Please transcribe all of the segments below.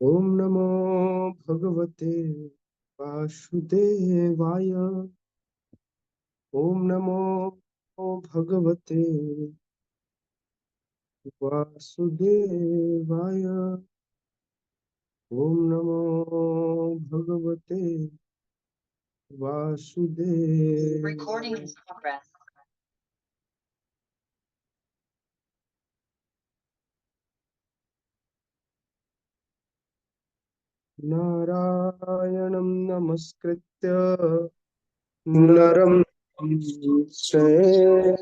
ओम नमो भगवते वासुदेवाय। ओम नमो भगवते वासुदेवाय। ओम नमो भगवते वासुदेव। Recording in progress. नारायणं नमस्कृत्य नरं चैव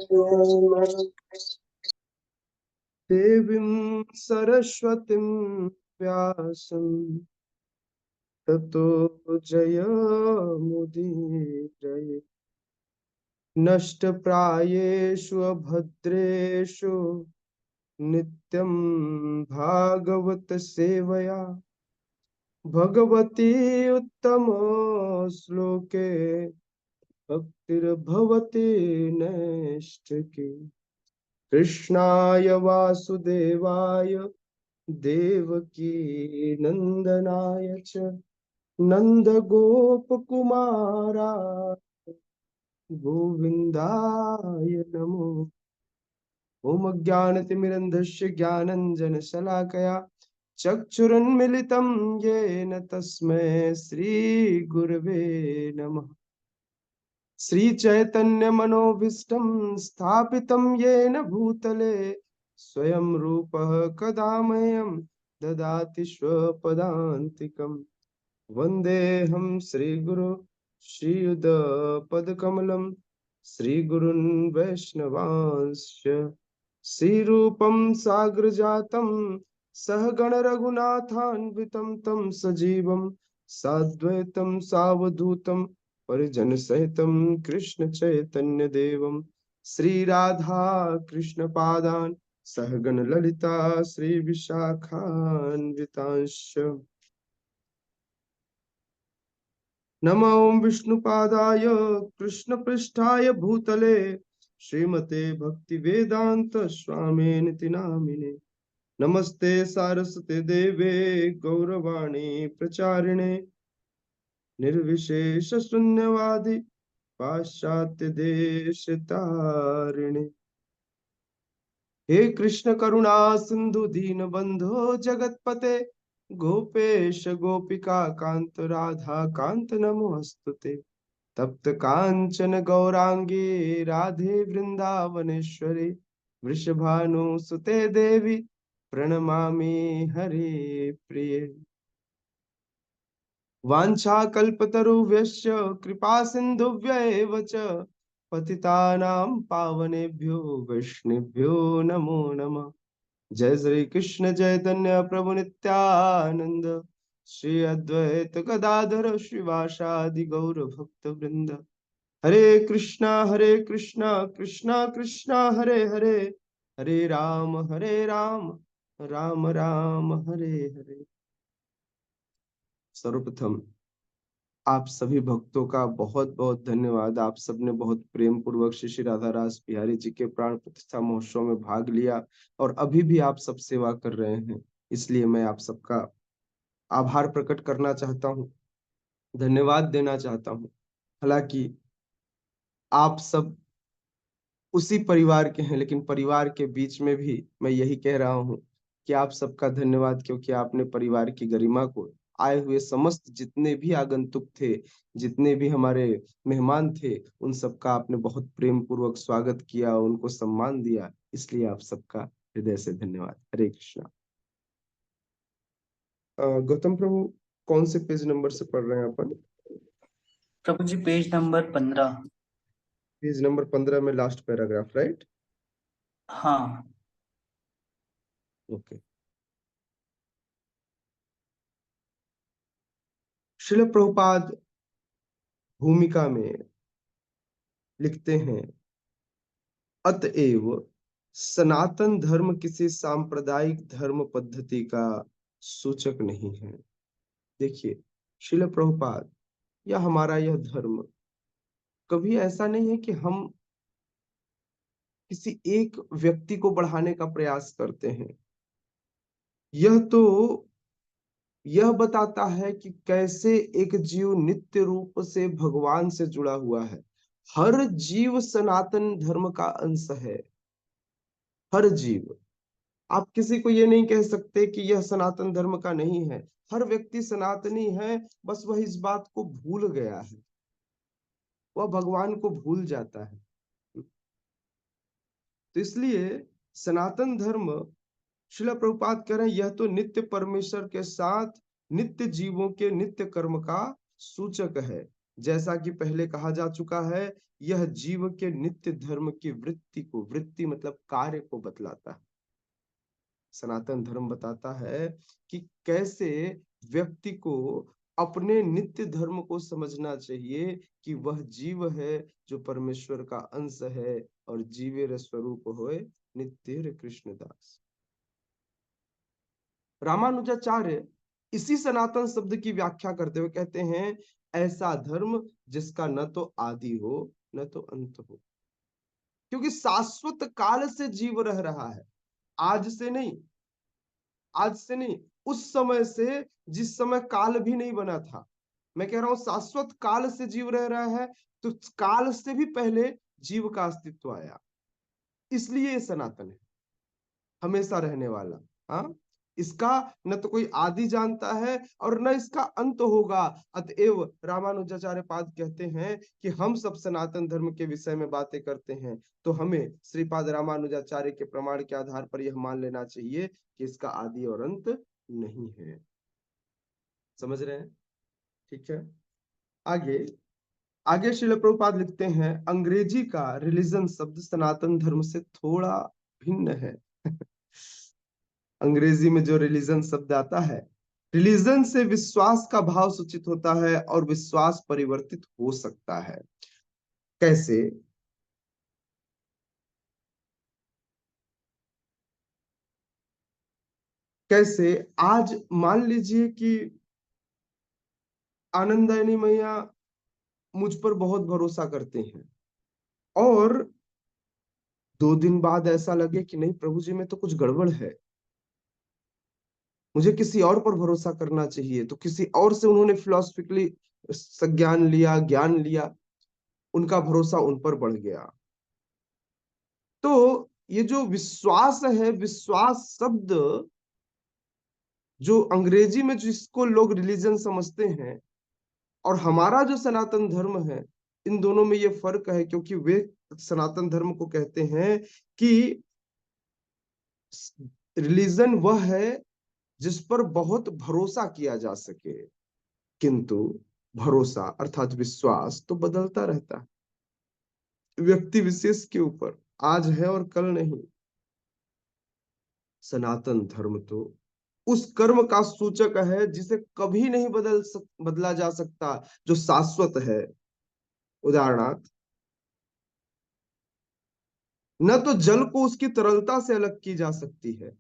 देवीं सरस्वतीं व्यासं ततो जयमुदीरये। नष्टप्रायेषु अभद्रेषु नित्यं भागवत सेवया भगवती उत्तम श्लोके भक्तिर्भवति नैष्ठिकी। कृष्णाय वासुदेवाय देवकी नंदनाय च नन्दगोपकुमाराय गोविन्दाय नमो। ओम अज्ञानतिमिरन्धस्य ज्ञानञ्जनशलाकया चक्षुरुन्मिलितं येन तस्मै श्रीगुरवे नमः। श्रीचैतन्यमनोभीष्टं स्थापितं येन भूतले स्वयं रूपः कदा मह्यं ददाति स्वपदान्तिकम्। वन्देऽहं श्रीगुरो श्रीयुतपदकमलं श्रीगुरुन् वैष्णवांश्च श्रीरूपं साग्रजातं सहगण रघुनाथान्वितं तं सजीवं साद्वैतं सावधूतं परिजन सहितं कृष्ण चैतन्य देवं श्रीराधा कृष्ण पादान् सहगण ललिता श्री विशाखान्वितांश्च। नमो विष्णुपादाय कृष्णपृष्ठाय भूतले श्रीमते भक्तिवेदांत स्वामिनिति नामिने। नमस्ते सारस्वते देवे गौरवाणी प्रचारिणे निर्विशेष शून्यवादी पाश्चात्य देश तारिणे। हे कृष्ण करुणा सिंधु दीन बंधो जगतपते गोपेश गोपिका कांत राधा कांत नमोस्तुते। तप्त कांचन गौरांगी राधे वृंदावनेश्वरी वृषभानुसुते देवी प्रणमामि हरे प्रिये। वाञ्छाकल्पतरुभ्यश्च कृपा सिन्धुभ्यैव च पतितानां पावनेभ्यो वैष्णवेभ्यो नमो नमः। जय श्री कृष्ण चैतन्य प्रभु नित्यानंद श्री अद्वैत गदाधर श्रीवासादि गौर भक्त वृंद। हरे कृष्णा कृष्णा कृष्णा हरे हरे हरे राम राम राम हरे हरे। सर्वप्रथम आप सभी भक्तों का बहुत बहुत धन्यवाद। आप सबने बहुत प्रेम पूर्वक श्री श्री राधा रास बिहारी जी के प्राण प्रतिष्ठा महोत्सव में भाग लिया और अभी भी आप सब सेवा कर रहे हैं, इसलिए मैं आप सबका आभार प्रकट करना चाहता हूँ, धन्यवाद देना चाहता हूँ। हालांकि आप सब उसी परिवार के हैं, लेकिन परिवार के बीच में भी मैं यही कह रहा हूँ कि आप सबका धन्यवाद, क्योंकि आपने परिवार की गरिमा को, आए हुए समस्त जितने भी आगंतुक थे, जितने भी हमारे मेहमान थे, उन सबका आपने बहुत प्रेम पूर्वक स्वागत किया, उनको सम्मान दिया, इसलिए आप सबका हृदय से धन्यवाद। हरे कृष्णा। गौतम प्रभु, कौन से पेज नंबर से पढ़ रहे हैं अपन? प्रभु जी पेज नंबर 15। पेज नंबर 15 में लास्ट पैराग्राफ, राइट? हाँ। ओके। श्रील प्रभुपाद भूमिका में लिखते हैं, अतएव सनातन धर्म किसी सांप्रदायिक धर्म पद्धति का सूचक नहीं है। देखिए, श्रील प्रभुपाद या हमारा यह धर्म कभी ऐसा नहीं है कि हम किसी एक व्यक्ति को बढ़ाने का प्रयास करते हैं। यह तो यह बताता है कि कैसे एक जीव नित्य रूप से भगवान से जुड़ा हुआ है। हर जीव सनातन धर्म का अंश है, हर जीव। आप किसी को ये नहीं कह सकते कि यह सनातन धर्म का नहीं है। हर व्यक्ति सनातनी है, बस वह इस बात को भूल गया है, वह भगवान को भूल जाता है। तो इसलिए सनातन धर्म, श्रील प्रभुपाद कह रहे हैं, यह तो नित्य परमेश्वर के साथ नित्य जीवों के नित्य कर्म का सूचक है। जैसा कि पहले कहा जा चुका है, यह जीव के नित्य धर्म की वृत्ति को, वृत्ति मतलब कार्य को बतलाता है। सनातन धर्म बताता है कि कैसे व्यक्ति को अपने नित्य धर्म को समझना चाहिए कि वह जीव है जो परमेश्वर का अंश है और जीवेर स्वरूप होए नित्य कृष्णदास। रामानुजाचार्य इसी सनातन शब्द की व्याख्या करते हुए कहते हैं, ऐसा धर्म जिसका न तो आदि हो न तो अंत हो। क्योंकि शाश्वत काल से जीव रह रहा है, आज से नहीं, आज से नहीं, उस समय से जिस समय काल भी नहीं बना था। मैं कह रहा हूं शाश्वत काल से जीव रह रहा है, तो काल से भी पहले जीव का अस्तित्व आया, इसलिए ये सनातन है, हमेशा रहने वाला। हाँ, इसका न तो कोई आदि जानता है और न इसका अंत होगा। अतएव रामानुजाचार्य पाद कहते हैं कि हम सब सनातन धर्म के विषय में बातें करते हैं तो हमें श्रीपाद रामानुजाचार्य के प्रमाण के आधार पर यह मान लेना चाहिए कि इसका आदि और अंत नहीं है। समझ रहे हैं? ठीक है, आगे आगे श्रील प्रभुपाद लिखते हैं, अंग्रेजी का रिलीजन शब्द सनातन धर्म से थोड़ा भिन्न है। अंग्रेजी में जो रिलीजन शब्द आता है, रिलीजन से विश्वास का भाव सूचित होता है और विश्वास परिवर्तित हो सकता है। कैसे? कैसे? आज मान लीजिए कि आनंदनी मैया मुझ पर बहुत भरोसा करते हैं और 2 दिन बाद ऐसा लगे कि नहीं प्रभु जी में तो कुछ गड़बड़ है, मुझे किसी और पर भरोसा करना चाहिए, तो किसी और से उन्होंने फिलोसफिकली संज्ञान लिया, ज्ञान लिया, उनका भरोसा उन पर बढ़ गया। तो ये जो विश्वास है, विश्वास शब्द जो अंग्रेजी में जिसको लोग रिलीजन समझते हैं और हमारा जो सनातन धर्म है, इन दोनों में ये फर्क है। क्योंकि वे सनातन धर्म को कहते हैं कि रिलीजन वह है जिस पर बहुत भरोसा किया जा सके, किंतु भरोसा अर्थात विश्वास तो बदलता रहता है व्यक्ति विशेष के ऊपर, आज है और कल नहीं। सनातन धर्म तो उस कर्म का सूचक है जिसे कभी नहीं बदला जा सकता, जो शाश्वत है। उदाहरणार्थ, न तो जल को उसकी तरलता से अलग की जा सकती है,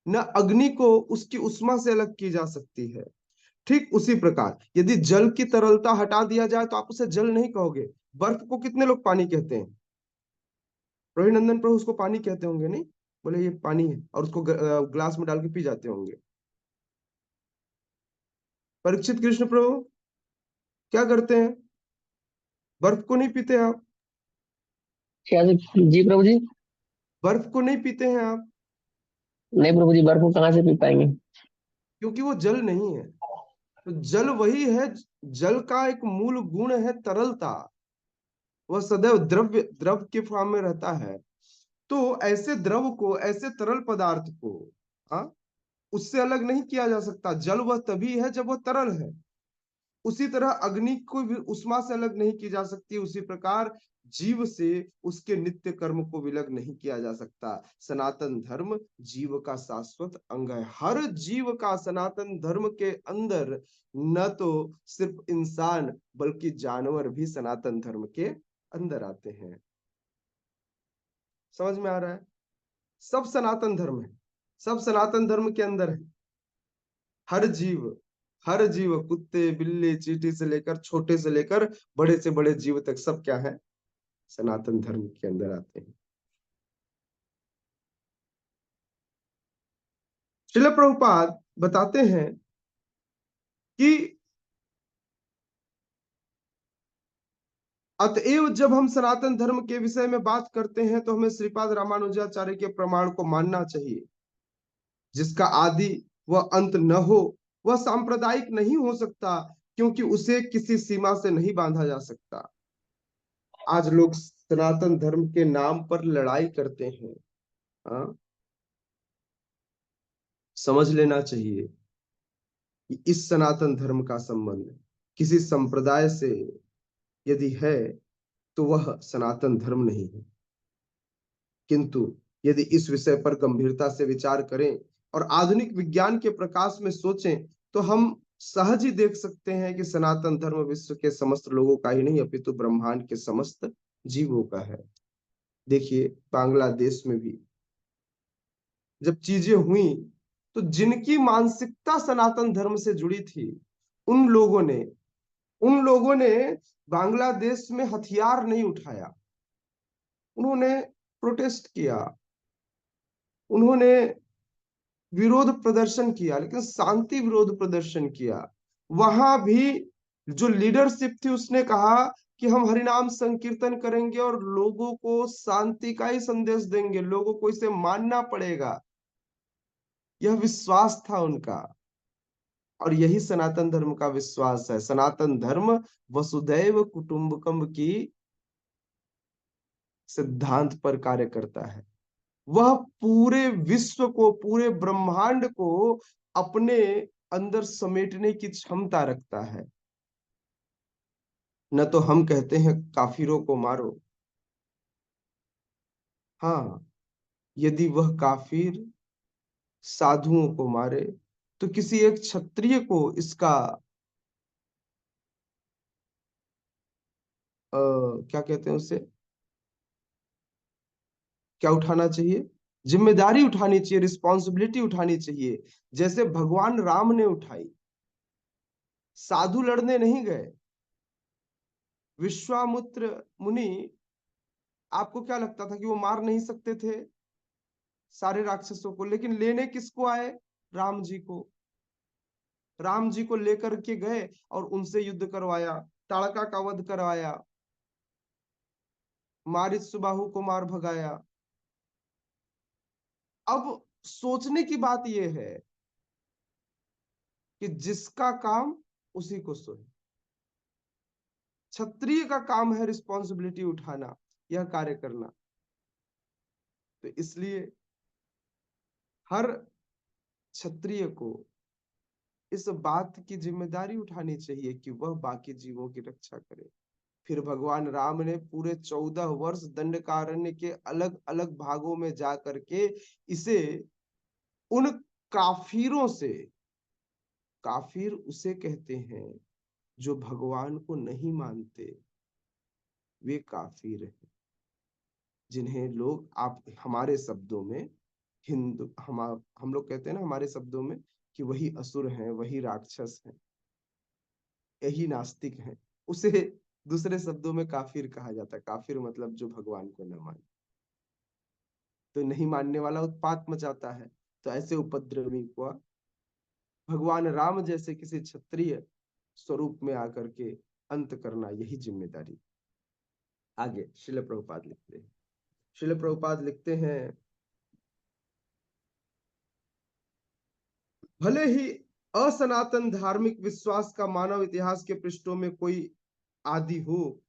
न अग्नि को उसकी उष्मा से अलग की जा सकती है। ठीक उसी प्रकार यदि जल की तरलता हटा दिया जाए तो आप उसे जल नहीं कहोगे। बर्फ को कितने लोग पानी कहते हैं? रोहिनंदन प्रभु उसको पानी कहते होंगे, नहीं? बोले ये पानी है, और उसको ग्लास में डाल के पी जाते होंगे। परीक्षित कृष्ण प्रभु क्या करते हैं? बर्फ को नहीं पीते आप? क्या जी प्रभु जी? बर्फ को नहीं पीते हैं आप? नहीं प्रभु जी, बर्फ को कहाँ से पी पाएंगे? क्योंकि वो जल नहीं है। तो जल वही है, जल का एक मूल गुण है तरलता, वह सदैव द्रव्य द्रव के फॉर्म में रहता है। तो ऐसे द्रव को, ऐसे तरल पदार्थ को, हाँ, उससे अलग नहीं किया जा सकता। जल वह तभी है जब वह तरल है। उसी तरह अग्नि को भी उष्मा से अलग नहीं की जा सकती, उसी प्रकार जीव से उसके नित्य कर्म को विलग नहीं किया जा सकता। सनातन धर्म जीव का शाश्वत अंग है। हर जीव का सनातन धर्म के अंदर न तो सिर्फ इंसान बल्कि जानवर भी सनातन धर्म के अंदर आते हैं। समझ में आ रहा है? सब सनातन धर्म है, सब सनातन धर्म के अंदर है। हर जीव, हर जीव, कुत्ते बिल्ली चींटी से लेकर, छोटे से लेकर बड़े से बड़े जीव तक, सब क्या है? सनातन धर्म के अंदर आते हैं। श्रील प्रभुपाद बताते हैं कि अतएव जब हम सनातन धर्म के विषय में बात करते हैं तो हमें श्रीपाद रामानुजाचार्य के प्रमाण को मानना चाहिए, जिसका आदि व अंत न हो। वह सांप्रदायिक नहीं हो सकता, क्योंकि उसे किसी सीमा से नहीं बांधा जा सकता। आज लोग सनातन धर्म के नाम पर लड़ाई करते हैं। हाँ? समझ लेना चाहिए कि इस सनातन धर्म का संबंध किसी संप्रदाय से यदि है तो वह सनातन धर्म नहीं है। किंतु यदि इस विषय पर गंभीरता से विचार करें और आधुनिक विज्ञान के प्रकाश में सोचें तो हम सहज ही देख सकते हैं कि सनातन धर्म विश्व के समस्त लोगों का ही नहीं अपितु ब्रह्मांड के समस्त जीवों का है। देखिए, बांग्लादेश में भी जब चीजें हुई तो जिनकी मानसिकता सनातन धर्म से जुड़ी थी, उन लोगों ने उन लोगों ने बांग्लादेश में हथियार नहीं उठाया। उन्होंने प्रोटेस्ट किया, उन्होंने विरोध प्रदर्शन किया, लेकिन शांति विरोध प्रदर्शन किया। वहां भी जो लीडरशिप थी उसने कहा कि हम हरिनाम संकीर्तन करेंगे और लोगों को शांति का ही संदेश देंगे, लोगों को इसे मानना पड़ेगा। यह विश्वास था उनका, और यही सनातन धर्म का विश्वास है। सनातन धर्म वसुधैव कुटुंबकम की सिद्धांत पर कार्य करता है। वह पूरे विश्व को, पूरे ब्रह्मांड को अपने अंदर समेटने की क्षमता रखता है। न तो हम कहते हैं काफिरों को मारो, हाँ, यदि वह काफिर साधुओं को मारे तो किसी एक क्षत्रिय को इसका क्या कहते हैं उसे, क्या उठाना चाहिए, जिम्मेदारी उठानी चाहिए, रिस्पॉन्सिबिलिटी उठानी चाहिए, जैसे भगवान राम ने उठाई। साधु लड़ने नहीं गए। विश्वामित्र मुनि, आपको क्या लगता था कि वो मार नहीं सकते थे सारे राक्षसों को? लेकिन लेने किसको आए? राम जी को। राम जी को लेकर के गए और उनसे युद्ध करवाया, ताड़का का वध करवाया, मारिच सुबाहु को मार भगाया। अब सोचने की बात यह है कि जिसका काम उसी को सोए। क्षत्रिय का काम है रिस्पॉन्सिबिलिटी उठाना, यह कार्य करना। तो इसलिए हर क्षत्रिय को इस बात की जिम्मेदारी उठानी चाहिए कि वह बाकी जीवों की रक्षा करे। फिर भगवान राम ने पूरे 14 वर्ष दंडकारण्य के अलग अलग भागों में जा करके इसे उन काफिरों से, काफिर उसे कहते हैं जो भगवान को नहीं मानते, वे काफिर हैं, जिन्हें लोग, आप हमारे शब्दों में, हिंदू, हम लोग कहते हैं ना हमारे शब्दों में कि वही असुर हैं, वही राक्षस हैं, यही नास्तिक हैं, उसे दूसरे शब्दों में काफिर कहा जाता है। काफिर मतलब जो भगवान को न माने। तो नहीं मानने वाला उत्पात मचाता है, तो ऐसे उपद्रवी को भगवान राम जैसे किसी क्षत्रिय स्वरूप में आकर के अंत करना, यही जिम्मेदारी। आगे श्रील प्रभुपाद लिखते हैं, श्रील प्रभुपाद लिखते हैं, भले ही असनातन धार्मिक विश्वास का मानव इतिहास के पृष्ठों में कोई आदि हो,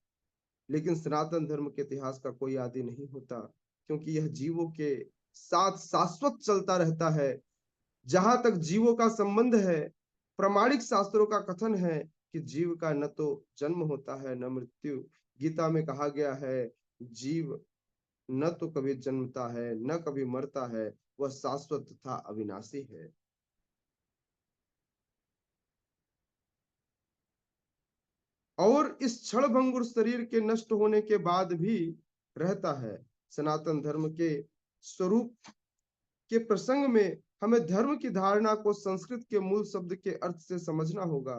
लेकिन सनातन धर्म के इतिहास का कोई आदि नहीं होता, क्योंकि यह जीवों के साथ शाश्वत चलता रहता है। जहां तक जीवों का संबंध है, प्रामाणिक शास्त्रों का कथन है कि जीव का न तो जन्म होता है न मृत्यु। गीता में कहा गया है, जीव न तो कभी जन्मता है न कभी मरता है, वह शाश्वत तथा अविनाशी है। और इस क्षण भंगुर शरीर के नष्ट होने के बाद भी रहता है। सनातन धर्म के स्वरूप के प्रसंग में हमें धर्म की धारणा को संस्कृत के मूल शब्द के अर्थ से समझना होगा।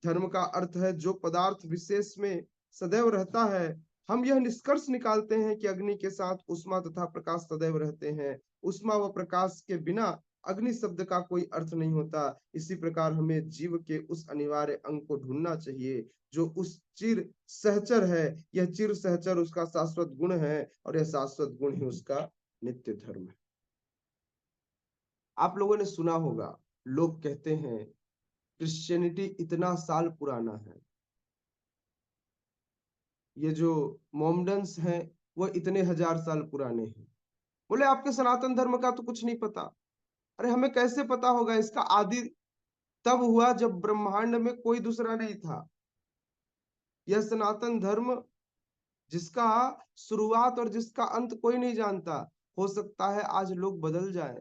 धर्म का अर्थ है जो पदार्थ विशेष में सदैव रहता है। हम यह निष्कर्ष निकालते हैं कि अग्नि के साथ उष्मा तथा प्रकाश सदैव रहते हैं। उष्मा व प्रकाश के बिना अग्नि शब्द का कोई अर्थ नहीं होता। इसी प्रकार हमें जीव के उस अनिवार्य अंग को ढूंढना चाहिए जो उस चिर सहचर है। यह चिर सहचर उसका शाश्वत गुण है और यह शाश्वत गुण ही उसका नित्य धर्म है। आप लोगों ने सुना होगा, लोग कहते हैं क्रिश्चियनिटी इतना साल पुराना है, ये जो मोमडन्स हैं वह इतने हजार साल पुराने हैं। बोले आपके सनातन धर्म का तो कुछ नहीं पता। अरे हमें कैसे पता होगा? इसका आदि तब हुआ जब ब्रह्मांड में कोई दूसरा नहीं था। यह सनातन धर्म जिसका शुरुआत और जिसका अंत कोई नहीं जानता। हो सकता है आज लोग बदल जाएं।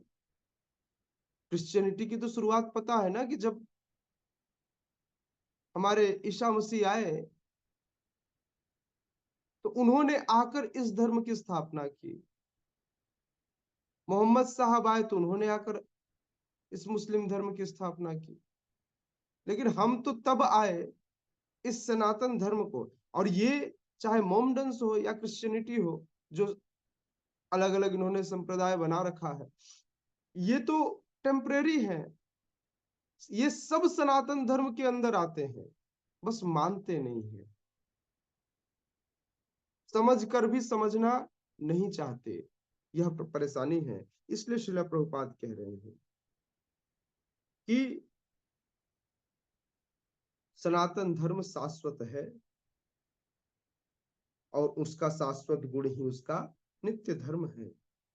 क्रिश्चियनिटी की तो शुरुआत पता है ना, कि जब हमारे ईसा मसीह आए तो उन्होंने आकर इस धर्म की स्थापना की। मोहम्मद साहब आए तो उन्होंने आकर इस मुस्लिम धर्म की स्थापना की। लेकिन हम तो तब आए इस सनातन धर्म को। और ये चाहे मोमडन्स हो या क्रिश्चियनिटी हो, जो अलग अलग इन्होंने संप्रदाय बना रखा है, ये तो टेम्परेरी है। ये सब सनातन धर्म के अंदर आते हैं, बस मानते नहीं है, समझ कर भी समझना नहीं चाहते। यह परेशानी है। इसलिए श्रीला प्रभुपाद कह रहे हैं कि सनातन धर्म शाश्वत है और उसका शाश्वत गुण ही उसका नित्य धर्म है।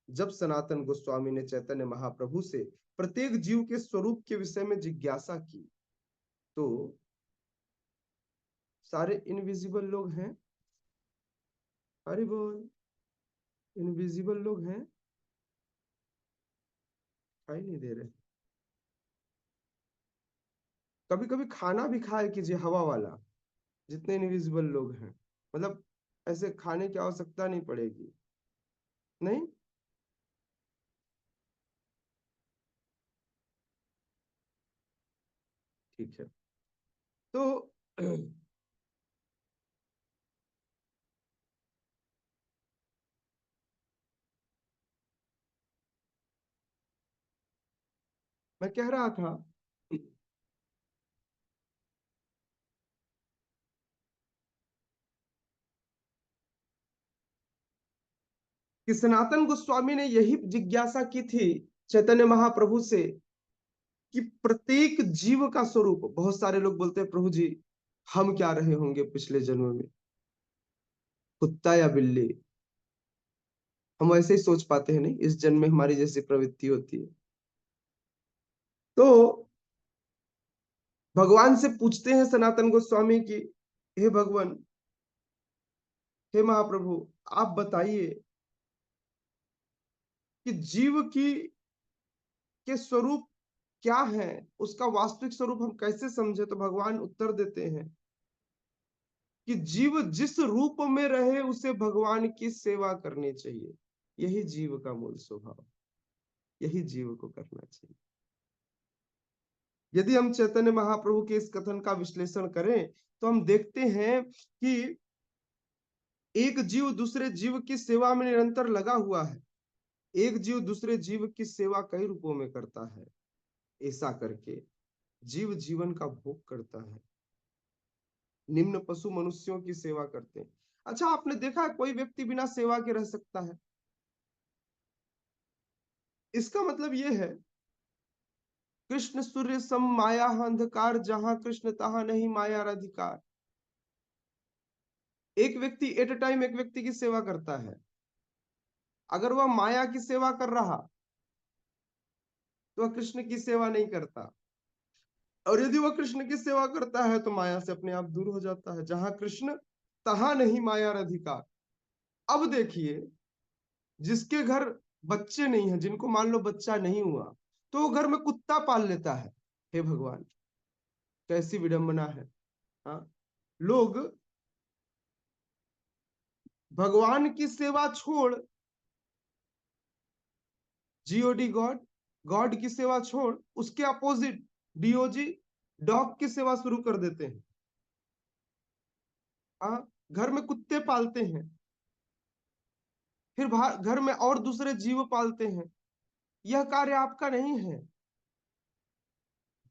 जब सनातन गोस्वामी ने चैतन्य महाप्रभु से प्रत्येक जीव के स्वरूप के विषय में जिज्ञासा की तो सारे इनविजिबल लोग हैं। अरे बोल, इनविजिबल लोग हैं, दिखाई नहीं दे रहे। कभी कभी खाना भी खाया कीजिए हवा वाला, जितने इनविजिबल लोग हैं। मतलब ऐसे खाने की आवश्यकता नहीं पड़ेगी। नहीं, ठीक है। तो मैं कह रहा था कि सनातन गोस्वामी ने यही जिज्ञासा की थी चैतन्य महाप्रभु से कि प्रत्येक जीव का स्वरूप। बहुत सारे लोग बोलते हैं प्रभु जी हम क्या रहे होंगे पिछले जन्म में, कुत्ता या बिल्ली। हम ऐसे ही सोच पाते हैं, नहीं इस जन्म में हमारी जैसी प्रवृत्ति होती है। तो भगवान से पूछते हैं सनातन गोस्वामी की, हे भगवान, हे महाप्रभु, आप बताइए कि जीव की के स्वरूप क्या है, उसका वास्तविक स्वरूप हम कैसे समझे? तो भगवान उत्तर देते हैं कि जीव जिस रूप में रहे उसे भगवान की सेवा करनी चाहिए। यही जीव का मूल स्वभाव, यही जीव को करना चाहिए। यदि हम चैतन्य महाप्रभु के इस कथन का विश्लेषण करें तो हम देखते हैं कि एक जीव दूसरे जीव की सेवा में निरंतर लगा हुआ है। एक जीव दूसरे जीव की सेवा कई रूपों में करता है। ऐसा करके जीव जीवन का भोग करता है। निम्न पशु मनुष्यों की सेवा करते हैं। अच्छा, आपने देखा है कोई व्यक्ति बिना सेवा के रह सकता है? इसका मतलब यह है कृष्ण सूर्य सम माया अंधकार, जहां कृष्ण तहां नहीं माया अधिकार। एक व्यक्ति एट अ टाइम एक व्यक्ति की सेवा करता है। अगर वह माया की सेवा कर रहा तो वह कृष्ण की सेवा नहीं करता, और यदि वह कृष्ण की सेवा करता है तो माया से अपने आप दूर हो जाता है। जहां कृष्ण तहां नहीं माया अधिकार। अब देखिए, जिसके घर बच्चे नहीं है, जिनको मान लो बच्चा नहीं हुआ, तो वो घर में कुत्ता पाल लेता है। हे भगवान, कैसी विडंबना है। हाँ, लोग भगवान की सेवा छोड़, जीओडी गॉड, गॉड की सेवा छोड़, उसके अपोजिट डीओजी, डॉग की सेवा शुरू कर देते हैं। हाँ, घर में कुत्ते पालते हैं, फिर घर में और दूसरे जीव पालते हैं। यह कार्य आपका नहीं है।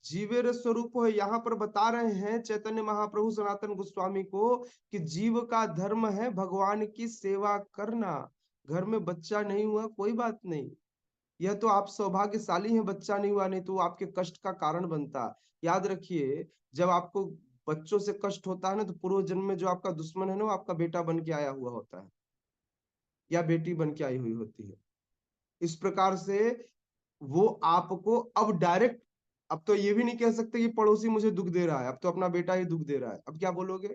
जीवेर स्वरूप है, यहाँ पर बता रहे हैं चैतन्य महाप्रभु सनातन गोस्वामी को कि जीव का धर्म है भगवान की सेवा करना। घर में बच्चा नहीं हुआ कोई बात नहीं, यह तो आप सौभाग्यशाली हैं, बच्चा नहीं हुआ, नहीं तो वो आपके कष्ट का कारण बनता। याद रखिए, जब आपको बच्चों से कष्ट होता है ना, तो पूर्व जन्म में जो आपका दुश्मन है ना, वो आपका बेटा बन के आया हुआ होता है या बेटी बन के आई हुई होती है। इस प्रकार से वो आपको अब डायरेक्ट, अब तो ये भी नहीं कह सकते कि पड़ोसी मुझे दुख दे रहा है, अब तो अपना बेटा ही दुख दे रहा है, अब क्या बोलोगे?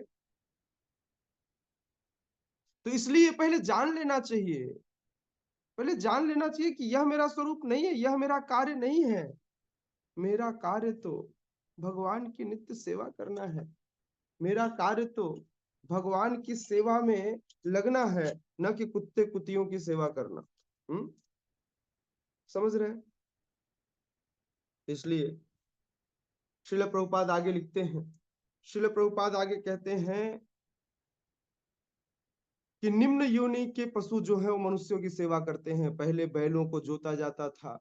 तो इसलिए पहले जान लेना चाहिए, पहले जान लेना चाहिए कि यह मेरा स्वरूप नहीं है, यह मेरा कार्य नहीं है। मेरा कार्य तो भगवान की नित्य सेवा करना है, मेरा कार्य तो भगवान की सेवा में लगना है, न कि कुत्ते कुतियों की सेवा करना। समझ रहे हैं? इसलिए श्रील प्रभुपाद आगे लिखते हैं, श्रील प्रभुपाद आगे कहते हैं कि निम्न योनि के पशु जो है वो मनुष्यों की सेवा करते हैं। पहले बैलों को जोता जाता था,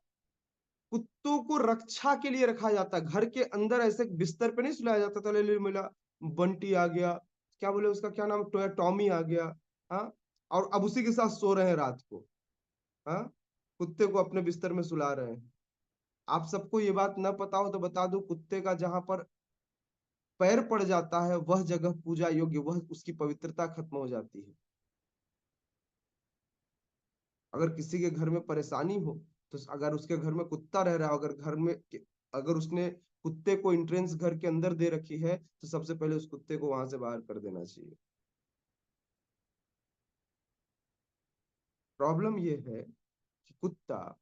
कुत्तों को रक्षा के लिए रखा जाता, घर के अंदर ऐसे बिस्तर पे नहीं सुलाया जाता था, ले मिला बंटी आ गया, क्या बोले उसका क्या नाम, टॉमी आ गया, हाँ, और अब उसी के साथ सो रहे हैं रात को, हाँ, कुत्ते को अपने बिस्तर में सुला रहे हैं। आप सबको ये बात न पता हो तो बता दो, कुत्ते का जहां पर पैर पड़ जाता है वह जगह पूजा योग्य, वह उसकी पवित्रता खत्म हो जाती है। अगर किसी के घर में परेशानी हो, तो अगर उसके घर में कुत्ता रह रहा हो, अगर घर में अगर उसने कुत्ते को एंट्रेंस घर के अंदर दे रखी है, तो सबसे पहले उस कुत्ते को वहां से बाहर कर देना चाहिए। प्रॉब्लम ये है कि कुत्ता,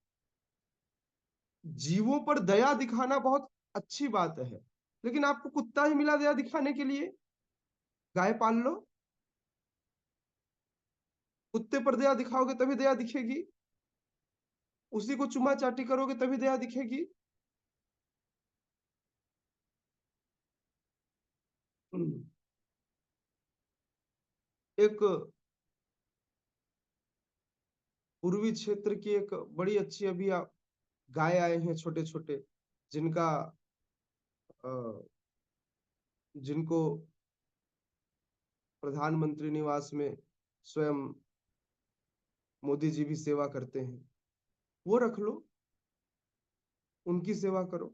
जीवों पर दया दिखाना बहुत अच्छी बात है, लेकिन आपको कुत्ता ही मिला दया दिखाने के लिए। गाय पाल लो, कुत्ते पर दया दिखाओगे तभी दया दिखेगी, उसी को चुमा चाटी करोगे तभी दया दिखेगी। एक पूर्वी क्षेत्र की एक बड़ी अच्छी अभी गाय आए हैं, छोटे छोटे, जिनका जिनको प्रधानमंत्री निवास में स्वयं मोदी जी भी सेवा करते हैं, वो रख लो, उनकी सेवा करो,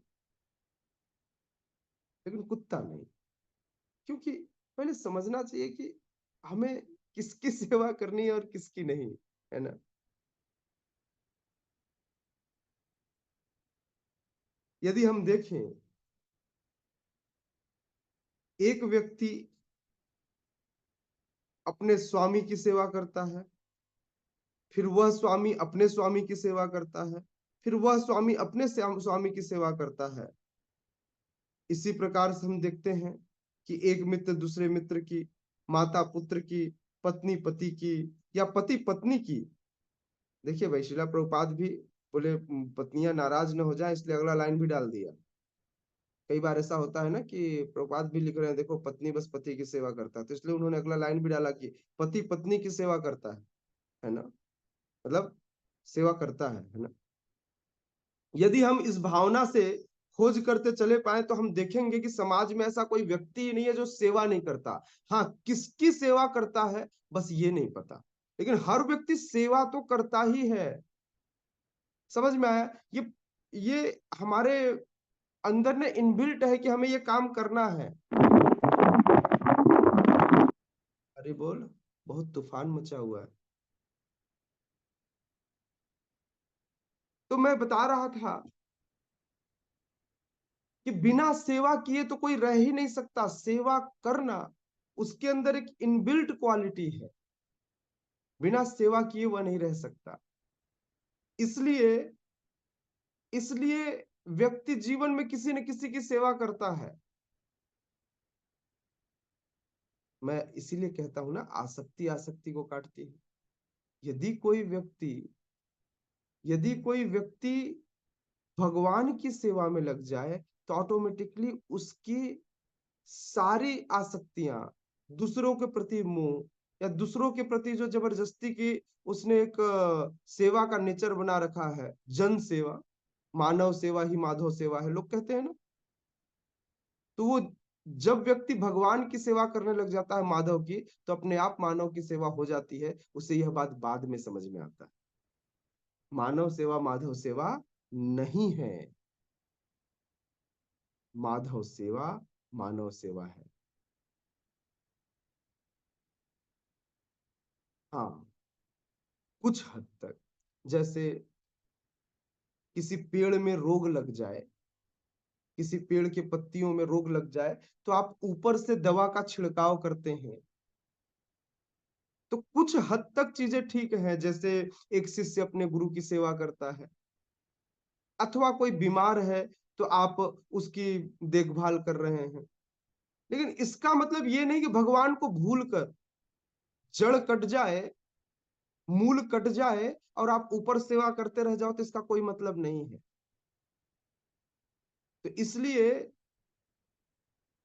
लेकिन कुत्ता नहीं। क्योंकि पहले समझना चाहिए कि हमें किसकी सेवा करनी है और किसकी नहीं, है ना? यदि हम देखें, एक व्यक्ति अपने स्वामी की सेवा करता है, फिर वह स्वामी अपने स्वामी की सेवा करता है, फिर वह स्वामी अपने स्वामी की सेवा करता है। इसी प्रकार से हम देखते हैं कि एक मित्र दूसरे मित्र की, माता पुत्र की, पत्नी पति की, या पति पत्नी की। देखिए भाई, शिला प्रभुपाद भी बोले पत्नियां नाराज न हो जाए, इसलिए अगला लाइन भी डाल दिया। कई बार ऐसा होता है ना कि प्रभुपाद भी लिख रहे हैं, देखो पत्नी बस पति की सेवा करता है, तो इसलिए उन्होंने अगला लाइन भी डाला कि पति पत्नी की सेवा करता है ना, मतलब सेवा करता है ना। यदि हम इस भावना से खोज करते चले पाए, तो हम देखेंगे कि समाज में ऐसा कोई व्यक्ति ही नहीं है जो सेवा नहीं करता। हाँ, किसकी सेवा करता है बस ये नहीं पता, लेकिन हर व्यक्ति सेवा तो करता ही है। समझ में आया? ये हमारे अंदर ने इनबिल्ट है कि हमें ये काम करना है। अरे बोल, बहुत तूफान मचा हुआ है। तो मैं बता रहा था कि बिना सेवा किए तो कोई रह ही नहीं सकता। सेवा करना उसके अंदर एक इनबिल्ट क्वालिटी है, बिना सेवा किए वह नहीं रह सकता। इसलिए इसलिए व्यक्ति जीवन में किसी न किसी की सेवा करता है। मैं इसीलिए कहता हूं ना, आसक्ति आसक्ति को काटती है। यदि कोई व्यक्ति यदि कोई व्यक्ति भगवान की सेवा में लग जाए, तो ऑटोमेटिकली उसकी सारी आसक्तियां, दूसरों के प्रति मोह, या दूसरों के प्रति जो जबरदस्ती की उसने एक सेवा का नेचर बना रखा है, जन सेवा, मानव सेवा ही माधव सेवा है, लोग कहते हैं ना। तो वो जब व्यक्ति भगवान की सेवा करने लग जाता है माधव की, तो अपने आप मानव की सेवा हो जाती है। उसे यह बात बाद में समझ में आता है, मानव सेवा माधव सेवा नहीं है, माधव सेवा मानव सेवा है। हाँ, कुछ हद तक, जैसे किसी पेड़ में रोग लग जाए, किसी पेड़ के पत्तियों में रोग लग जाए, तो आप ऊपर से दवा का छिड़काव करते हैं। तो कुछ हद तक चीजें ठीक है, जैसे एक शिष्य अपने गुरु की सेवा करता है, अथवा कोई बीमार है तो आप उसकी देखभाल कर रहे हैं। लेकिन इसका मतलब ये नहीं कि भगवान को भूलकर जड़ कट जाए, मूल कट जाए और आप ऊपर सेवा करते रह जाओ, तो इसका कोई मतलब नहीं है। तो इसलिए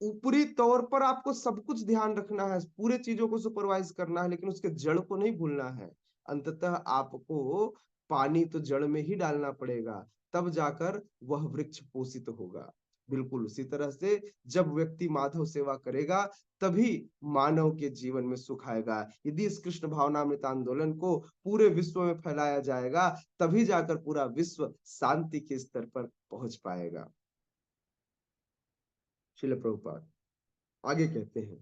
ऊपरी तौर पर आपको सब कुछ ध्यान रखना है, पूरे चीजों को सुपरवाइज करना है, लेकिन उसके जड़ को नहीं भूलना है। अंततः आपको पानी तो जड़ में ही डालना पड़ेगा, तब जाकर वह वृक्ष पोषित होगा। बिल्कुल उसी तरह से जब व्यक्ति माधव सेवा करेगा, तभी मानव के जीवन में सुख आएगा। यदि इस कृष्ण भावनामृत आंदोलन को पूरे विश्व में फैलाया जाएगा, तभी जाकर पूरा विश्व शांति के स्तर पर पहुंच पाएगा। श्रील प्रभुपाद आगे कहते हैं,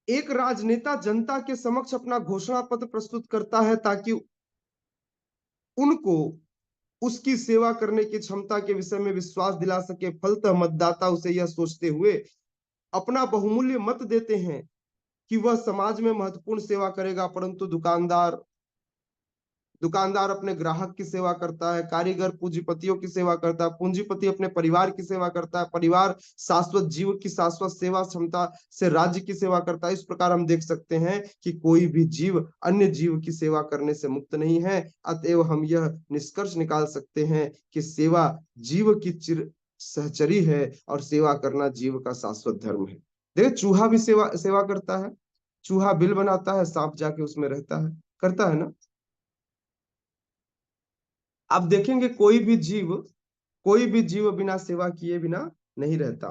एक राजनेता जनता के समक्ष अपना घोषणा पत्र प्रस्तुत करता है ताकि उनको उसकी सेवा करने की क्षमता के विषय में विश्वास दिला सके। फलतः मतदाता उसे यह सोचते हुए अपना बहुमूल्य मत देते हैं कि वह समाज में महत्वपूर्ण सेवा करेगा, परंतु दुकानदार अपने ग्राहक की सेवा करता है, कारीगर पूंजीपतियों की सेवा करता है, पूंजीपति अपने परिवार की सेवा करता है, परिवार शाश्वत जीव की शाश्वत सेवा क्षमता से राज्य की सेवा करता है। इस प्रकार हम देख सकते हैं कि कोई भी जीव अन्य जीव की सेवा करने से मुक्त नहीं है। अतएव हम यह निष्कर्ष निकाल सकते हैं कि सेवा जीव की चिर सहचरी है और सेवा करना जीव का शाश्वत धर्म है। देखिए, चूहा भी सेवा सेवा करता है, चूहा बिल बनाता है, सांप जाके उसमें रहता है, करता है ना। आप देखेंगे कोई भी जीव बिना सेवा किए बिना नहीं रहता।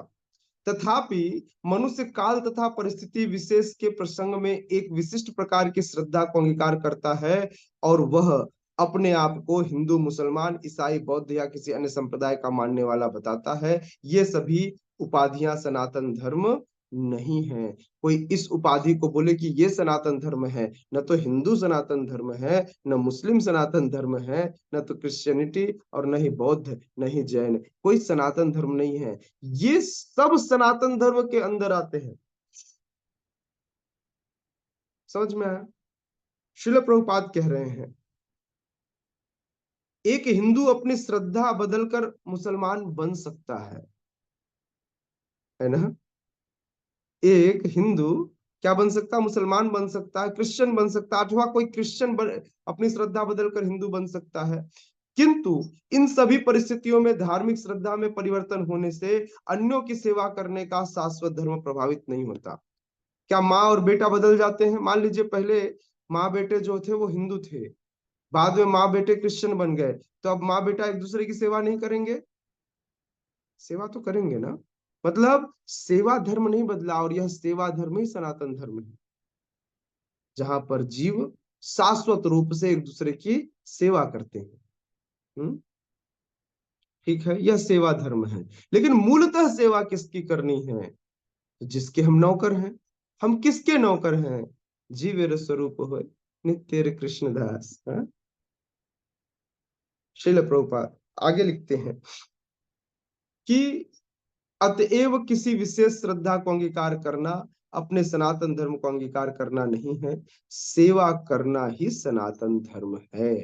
तथापि मनुष्य काल तथा परिस्थिति विशेष के प्रसंग में एक विशिष्ट प्रकार की श्रद्धा को अंगीकार करता है, और वह अपने आप को हिंदू, मुसलमान, ईसाई, बौद्ध या किसी अन्य संप्रदाय का मानने वाला बताता है। ये सभी उपाधियां सनातन धर्म नहीं है। कोई इस उपाधि को बोले कि ये सनातन धर्म है, न तो हिंदू सनातन धर्म है, न मुस्लिम सनातन धर्म है, न तो क्रिश्चियनिटी, और न ही बौद्ध, न ही जैन, कोई सनातन धर्म नहीं है। ये सब सनातन धर्म के अंदर आते हैं। समझ में आया? श्रील प्रभुपाद कह रहे हैं, एक हिंदू अपनी श्रद्धा बदलकर मुसलमान बन सकता है ना। एक हिंदू क्या बन सकता है? मुसलमान बन सकता है, क्रिश्चियन बन सकता है, अथवा कोई अपनी श्रद्धा बदलकर हिंदू बन सकता है। किंतु इन सभी परिस्थितियों में धार्मिक श्रद्धा में परिवर्तन होने से अन्यों की सेवा करने का शाश्वत धर्म प्रभावित नहीं होता। क्या माँ और बेटा बदल जाते हैं? मान लीजिए पहले माँ बेटे जो थे वो हिंदू थे, बाद में माँ बेटे क्रिश्चियन बन गए, तो अब माँ बेटा एक दूसरे की सेवा नहीं करेंगे? सेवा तो करेंगे ना। मतलब सेवा धर्म नहीं बदला, और यह सेवा धर्म ही सनातन धर्म है, जहां पर जीव शाश्वत रूप से एक दूसरे की सेवा करते हैं। ठीक है, यह सेवा धर्म है। लेकिन मूलतः सेवा किसकी करनी है? जिसके हम नौकर हैं। हम किसके नौकर हैं? जीवेर स्वरूप हो नित्य कृष्णदास। श्रील प्रभुपाद आगे लिखते हैं कि अतएव किसी विशेष श्रद्धा को अंगीकार करना अपने सनातन धर्म को अंगीकार करना नहीं है, सेवा करना ही सनातन धर्म है।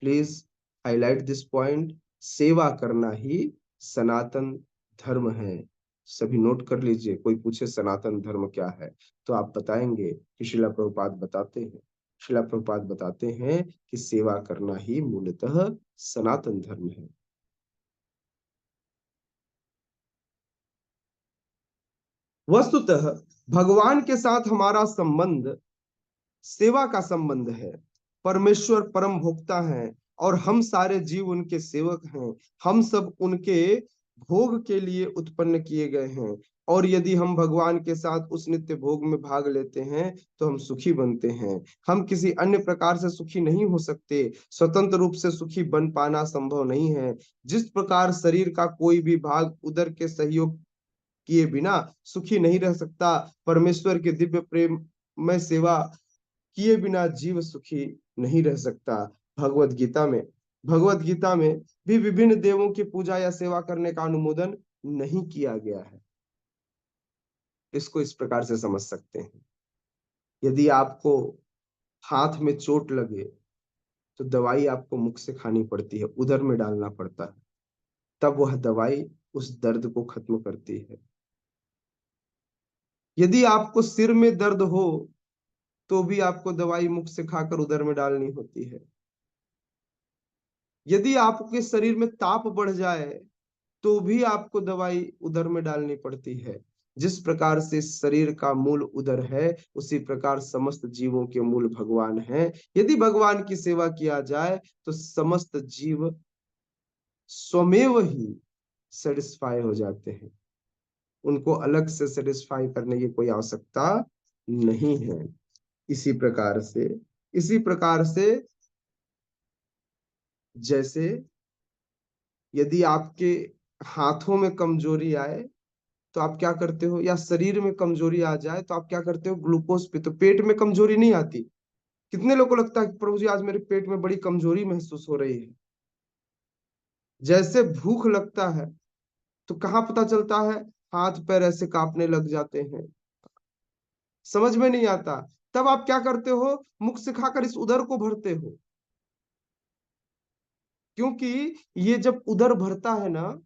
प्लीज हाईलाइट दिस पॉइंट, सेवा करना ही सनातन धर्म है। सभी नोट कर लीजिए, कोई पूछे सनातन धर्म क्या है तो आप बताएंगे कि श्रीला प्रभुपाद बताते हैं। श्रीला प्रभुपाद बताते हैं कि सेवा करना ही मूलतः सनातन धर्म है। वस्तुतः भगवान के साथ हमारा संबंध सेवा का संबंध है। परमेश्वर परम भोक्ता हैं और हम सारे जीव उनके सेवक हैं। हम सब उनके भोग के लिए उत्पन्न किए गए हैं, और यदि हम भगवान के साथ उस नित्य भोग में भाग लेते हैं तो हम सुखी बनते हैं। हम किसी अन्य प्रकार से सुखी नहीं हो सकते। स्वतंत्र रूप से सुखी बन पाना संभव नहीं है। जिस प्रकार शरीर का कोई भी भाग उदर के सहयोग किए बिना सुखी नहीं रह सकता, परमेश्वर के दिव्य प्रेम में सेवा किए बिना जीव सुखी नहीं रह सकता। भगवत गीता में भी विभिन्न देवों की पूजा या सेवा करने का अनुमोदन नहीं किया गया है। इसको इस प्रकार से समझ सकते हैं, यदि आपको हाथ में चोट लगे तो दवाई आपको मुख से खानी पड़ती है, उदर में डालना पड़ता है, तब वह दवाई उस दर्द को खत्म करती है। यदि आपको सिर में दर्द हो तो भी आपको दवाई मुख से खाकर उदर में डालनी होती है। यदि आपके शरीर में ताप बढ़ जाए तो भी आपको दवाई उदर में डालनी पड़ती है। जिस प्रकार से शरीर का मूल उदर है, उसी प्रकार समस्त जीवों के मूल भगवान है। यदि भगवान की सेवा किया जाए तो समस्त जीव स्वमेव ही सेटिस्फाई हो जाते हैं। उनको अलग से सेटिस्फाई करने की कोई आवश्यकता नहीं है। इसी प्रकार से जैसे यदि आपके हाथों में कमजोरी आए तो आप क्या करते हो, या शरीर में कमजोरी आ जाए तो आप क्या करते हो, ग्लूकोज पे। तो पेट में कमजोरी नहीं आती। कितने लोगों को लगता है कि प्रभु जी आज मेरे पेट में बड़ी कमजोरी महसूस हो रही है। जैसे भूख लगता है तो कहाँ पता चलता है, हाथ पैर ऐसे कांपने लग जाते हैं, समझ में नहीं आता। तब आप क्या करते हो, मुख से खाकर इस उदर को भरते हो। क्योंकि ये जब उदर भरता है ना,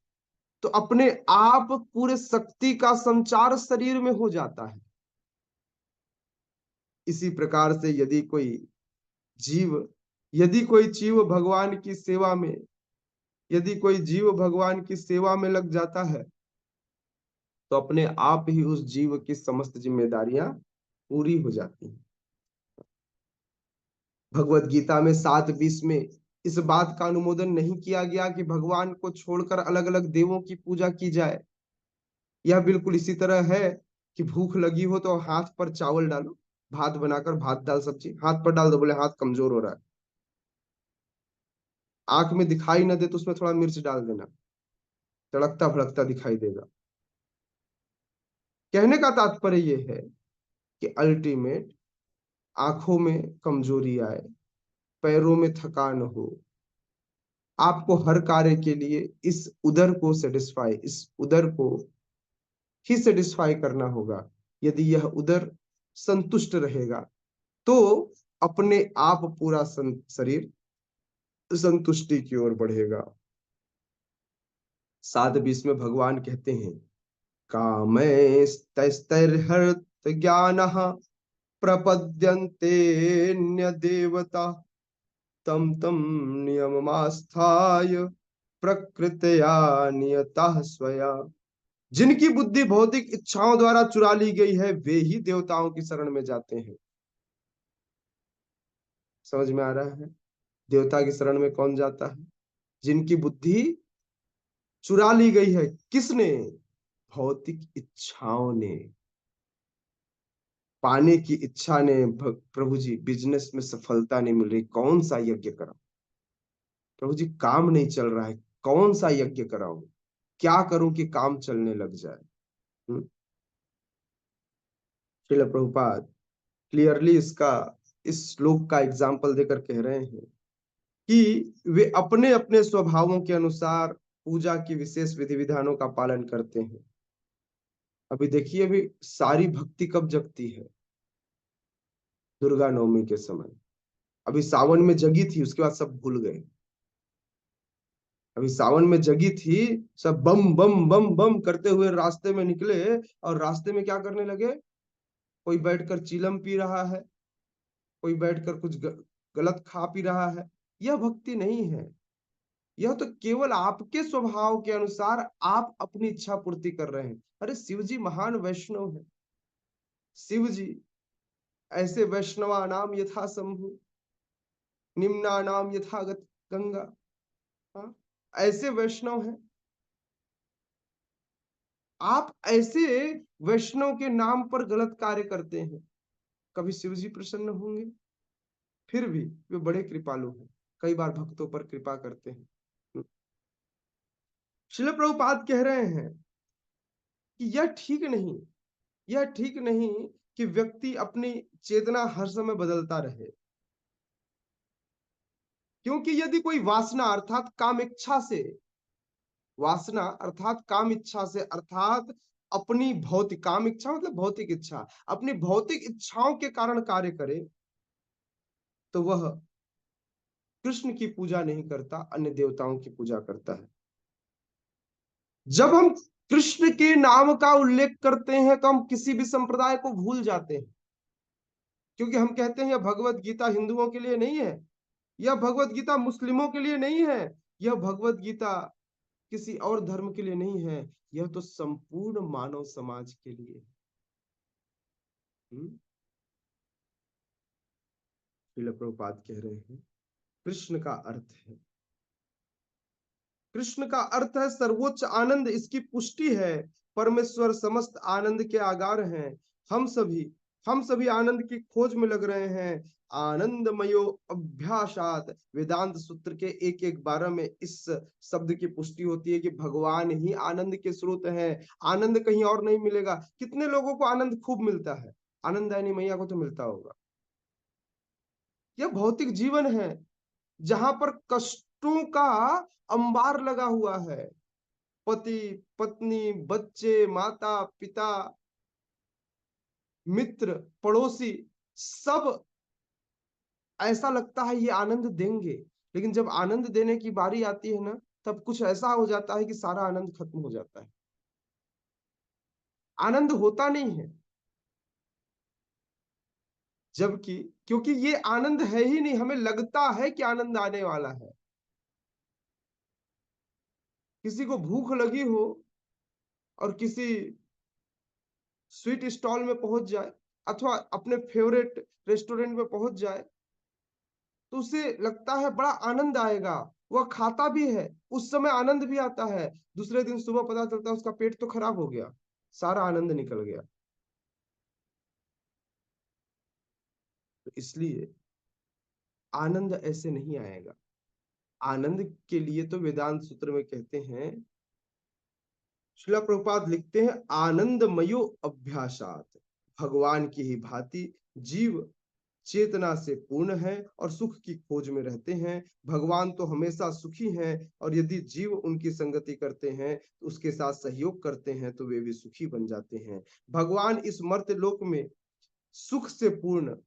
तो अपने आप पूरे शक्ति का संचार शरीर में हो जाता है। इसी प्रकार से जीव यदि कोई जीव भगवान की सेवा में यदि कोई जीव भगवान की सेवा में लग जाता है तो अपने आप ही उस जीव की समस्त जिम्मेदारियां पूरी हो जाती हैं। भगवत गीता में 7:20 में इस बात का अनुमोदन नहीं किया गया कि भगवान को छोड़कर अलग अलग देवों की पूजा की जाए। यह बिल्कुल इसी तरह है कि भूख लगी हो तो हाथ पर चावल डालो, भात बनाकर भात दाल सब्जी हाथ पर डाल दो, बोले हाथ कमजोर हो रहा है। आंख में दिखाई न दे तो उसमें थोड़ा मिर्च डाल देना, तड़कता भड़कता दिखाई देगा। कहने का तात्पर्य यह है कि अल्टीमेट आंखों में कमजोरी आए, पैरों में थकान हो, आपको हर कार्य के लिए इस उदर को ही सेटिस्फाई करना होगा। यदि यह उदर संतुष्ट रहेगा तो अपने आप पूरा शरीर संतुष्टि की ओर बढ़ेगा। 7:20 में भगवान कहते हैं, कामैस्तैर्हर्त ज्ञानः प्रपद्यन्ते देवता तम तम नियममास्थाय प्रकृतया नियतः स्वया। जिनकी बुद्धि भौतिक इच्छाओं द्वारा चुरा ली गई है वे ही देवताओं की शरण में जाते हैं। समझ में आ रहा है? देवता की शरण में कौन जाता है? जिनकी बुद्धि चुरा ली गई है। किसने? भौतिक इच्छाओं ने, पाने की इच्छा ने। प्रभु जी बिजनेस में सफलता नहीं मिल रही, कौन सा यज्ञ कराऊं? प्रभु जी काम नहीं चल रहा है, कौन सा यज्ञ कराऊं? क्या करूं कि काम चलने लग जाए? श्रील प्रभुपाद क्लियरली इस श्लोक का एग्जाम्पल देकर कह रहे हैं कि वे अपने अपने स्वभावों के अनुसार पूजा की विशेष विधि विधानों का पालन करते हैं। अभी देखिए, अभी सारी भक्ति कब जगती है? दुर्गा नवमी के समय। अभी सावन में जगी थी, उसके बाद सब भूल गए। अभी सावन में जगी थी, सब बम बम बम बम करते हुए रास्ते में निकले, और रास्ते में क्या करने लगे? कोई बैठकर चीलम पी रहा है, कोई बैठकर कुछ गलत खा पी रहा है। यह भक्ति नहीं है। यह तो केवल आपके स्वभाव के अनुसार आप अपनी इच्छा पूर्ति कर रहे हैं। अरे शिव जी महान वैष्णव है। शिव जी ऐसे वैष्णवा नाम यथा शंभु, निम्ना नाम यथा गंगा। हाँ? ऐसे वैष्णव हैं। आप ऐसे वैष्णव के नाम पर गलत कार्य करते हैं, कभी शिव जी प्रसन्न होंगे? फिर भी वे बड़े कृपालु हैं, कई बार भक्तों पर कृपा करते हैं। श्रील प्रभुपाद कह रहे हैं कि यह ठीक नहीं कि व्यक्ति अपनी चेतना हर समय बदलता रहे। क्योंकि यदि कोई वासना अर्थात काम इच्छा से अर्थात अपनी भौतिक काम इच्छा मतलब भौतिक इच्छा, अपनी भौतिक इच्छाओं के कारण कार्य करे, तो वह कृष्ण की पूजा नहीं करता, अन्य देवताओं की पूजा करता है। जब हम कृष्ण के नाम का उल्लेख करते हैं तो हम किसी भी संप्रदाय को भूल जाते हैं, क्योंकि हम कहते हैं यह भगवत गीता हिंदुओं के लिए नहीं है, यह भगवत गीता मुस्लिमों के लिए नहीं है, यह भगवत गीता किसी और धर्म के लिए नहीं है, यह तो संपूर्ण मानव समाज के लिए है। श्रील प्रभुपाद कह रहे हैं कृष्ण का अर्थ है, कृष्ण का अर्थ है सर्वोच्च आनंद, इसकी पुष्टि है। परमेश्वर समस्त आनंद के आगार हैं। हम सभी आनंद की खोज में लग रहे हैं। आनंदमयो अभ्यासात, वेदांत सूत्र के 1-1-12 में इस शब्द की पुष्टि होती है कि भगवान ही आनंद के स्रोत हैं। आनंद कहीं और नहीं मिलेगा। कितने लोगों को आनंद खूब मिलता है? आनंदायनी मैया को तो मिलता होगा। यह भौतिक जीवन है जहां पर कष्टों का अंबार लगा हुआ है। पति पत्नी बच्चे माता पिता मित्र पड़ोसी सब ऐसा लगता है ये आनंद देंगे, लेकिन जब आनंद देने की बारी आती है ना, तब कुछ ऐसा हो जाता है कि सारा आनंद खत्म हो जाता है, आनंद होता नहीं है। जबकि क्योंकि ये आनंद है ही नहीं, हमें लगता है कि आनंद आने वाला है। किसी को भूख लगी हो और किसी स्वीट स्टॉल में पहुंच जाए अथवा अपने फेवरेट रेस्टोरेंट में पहुंच जाए, तो उसे लगता है बड़ा आनंद आएगा, वह खाता भी है, उस समय आनंद भी आता है। दूसरे दिन सुबह पता चलता है उसका पेट तो खराब हो गया, सारा आनंद निकल गया। तो इसलिए आनंद ऐसे नहीं आएगा। आनंद के लिए तो वेदांत सूत्र में कहते हैं, श्रील प्रभुपाद लिखते हैं आनंदमयो अभ्यासात, भगवान की ही भांति जीव चेतना से पूर्ण है और सुख की खोज में रहते हैं। भगवान तो हमेशा सुखी हैं और यदि जीव उनकी संगति करते हैं, तो उसके साथ सहयोग करते हैं, तो वे भी सुखी बन जाते हैं। भगवान इस मर्त्य लोक में सुख से पूर्ण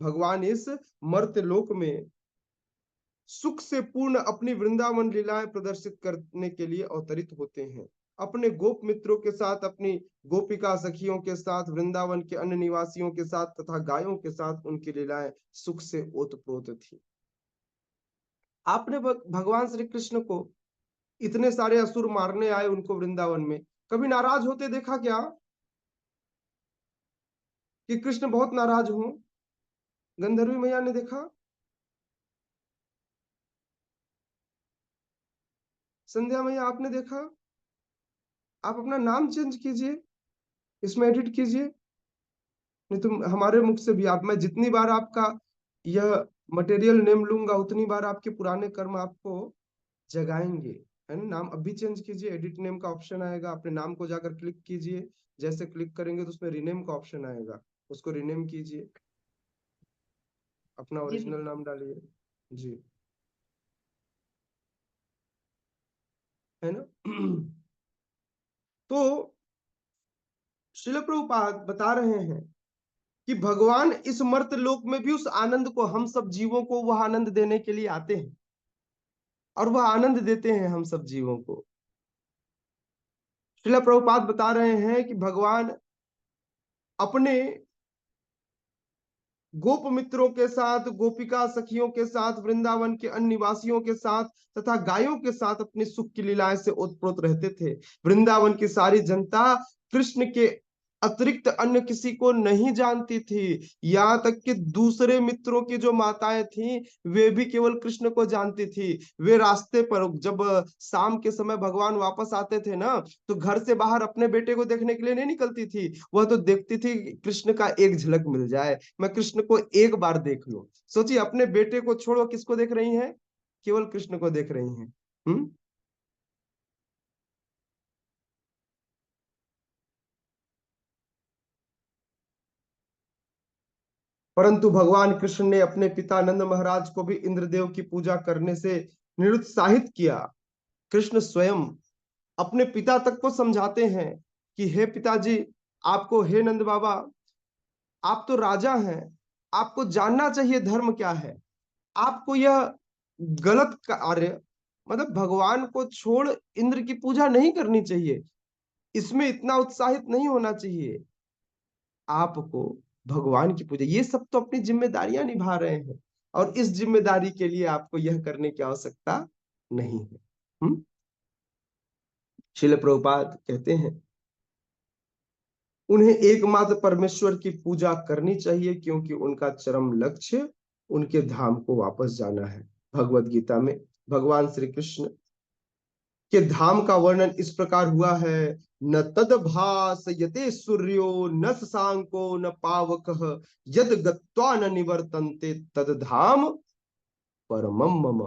भगवान इस मर्त्य लोक में सुख से पूर्ण अपनी वृंदावन लीलाएं प्रदर्शित करने के लिए अवतरित होते हैं। अपने गोप मित्रों के साथ, अपनी गोपिका सखियों के साथ, वृंदावन के अन्य निवासियों के साथ तथा गायों के साथ उनकी लीलाएं सुख से ओतप्रोत थी। आपने भगवान श्री कृष्ण को इतने सारे असुर मारने आए उनको वृंदावन में, कभी नाराज होते देखा क्या? कि कृष्ण बहुत नाराज हो? गंधर्वी मैया ने देखा? संध्या मैया आपने देखा? आप अपना नाम चेंज कीजिए, इसमें एडिट कीजिए, नहीं तो हमारे मुख से भी आप, मैं जितनी बार आपका यह मटेरियल नेम लूंगा उतनी बार आपके पुराने कर्म आपको जगाएंगे, है ना? नाम अभी चेंज कीजिए, एडिट नेम का ऑप्शन आएगा, अपने नाम को जाकर क्लिक कीजिए, जैसे क्लिक करेंगे तो उसमें रीनेम का ऑप्शन आएगा, उसको रीनेम कीजिए, अपना ओरिजिनल नाम डालिए जी, है ना? तो श्रील प्रभुपाद बता रहे हैं कि भगवान इस मर्त्य लोक में भी उस आनंद को, हम सब जीवों को वह आनंद देने के लिए आते हैं और वह आनंद देते हैं हम सब जीवों को। श्रील प्रभुपाद बता रहे हैं कि भगवान अपने गोप मित्रों के साथ, गोपिका सखियों के साथ, वृंदावन के अन्य निवासियों के साथ तथा गायों के साथ अपनी सुख की लीलाएं से ओतप्रोत रहते थे। वृंदावन की सारी जनता कृष्ण के अतिरिक्त अन्य किसी को नहीं जानती थी। यहाँ तक कि दूसरे मित्रों की जो माताएं थीं, वे भी केवल कृष्ण को जानती थी। वे रास्ते पर जब शाम के समय भगवान वापस आते थे ना, तो घर से बाहर अपने बेटे को देखने के लिए नहीं निकलती थी। वह तो देखती थी कि कृष्ण का एक झलक मिल जाए, मैं कृष्ण को एक बार देख लूं। सोचिए, अपने बेटे को छोड़ो, किसको देख रही हैं? केवल कृष्ण को देख रही हैं। परंतु भगवान कृष्ण ने अपने पिता नंद महाराज को भी इंद्रदेव की पूजा करने से निरुत्साहित किया। कृष्ण स्वयं अपने पिता तक को समझाते हैं कि हे पिताजी, आपको, हे नंद बाबा, आप तो राजा हैं, आपको जानना चाहिए धर्म क्या है। आपको यह गलत कार्य, मतलब भगवान को छोड़ इंद्र की पूजा नहीं करनी चाहिए, इसमें इतना उत्साहित नहीं होना चाहिए। आपको भगवान की पूजा, ये सब तो अपनी जिम्मेदारियां निभा रहे हैं, और इस जिम्मेदारी के लिए आपको यह करने की आवश्यकता नहीं है। श्रील प्रभुपाद कहते हैं, उन्हें एकमात्र परमेश्वर की पूजा करनी चाहिए, क्योंकि उनका चरम लक्ष्य उनके धाम को वापस जाना है। भगवत गीता में भगवान श्री कृष्ण के धाम का वर्णन इस प्रकार हुआ है, न तद भासयते सूर्यो न शशांको न पावकः यद गत्वा न निवर्तन्ते तद धाम परमम मम।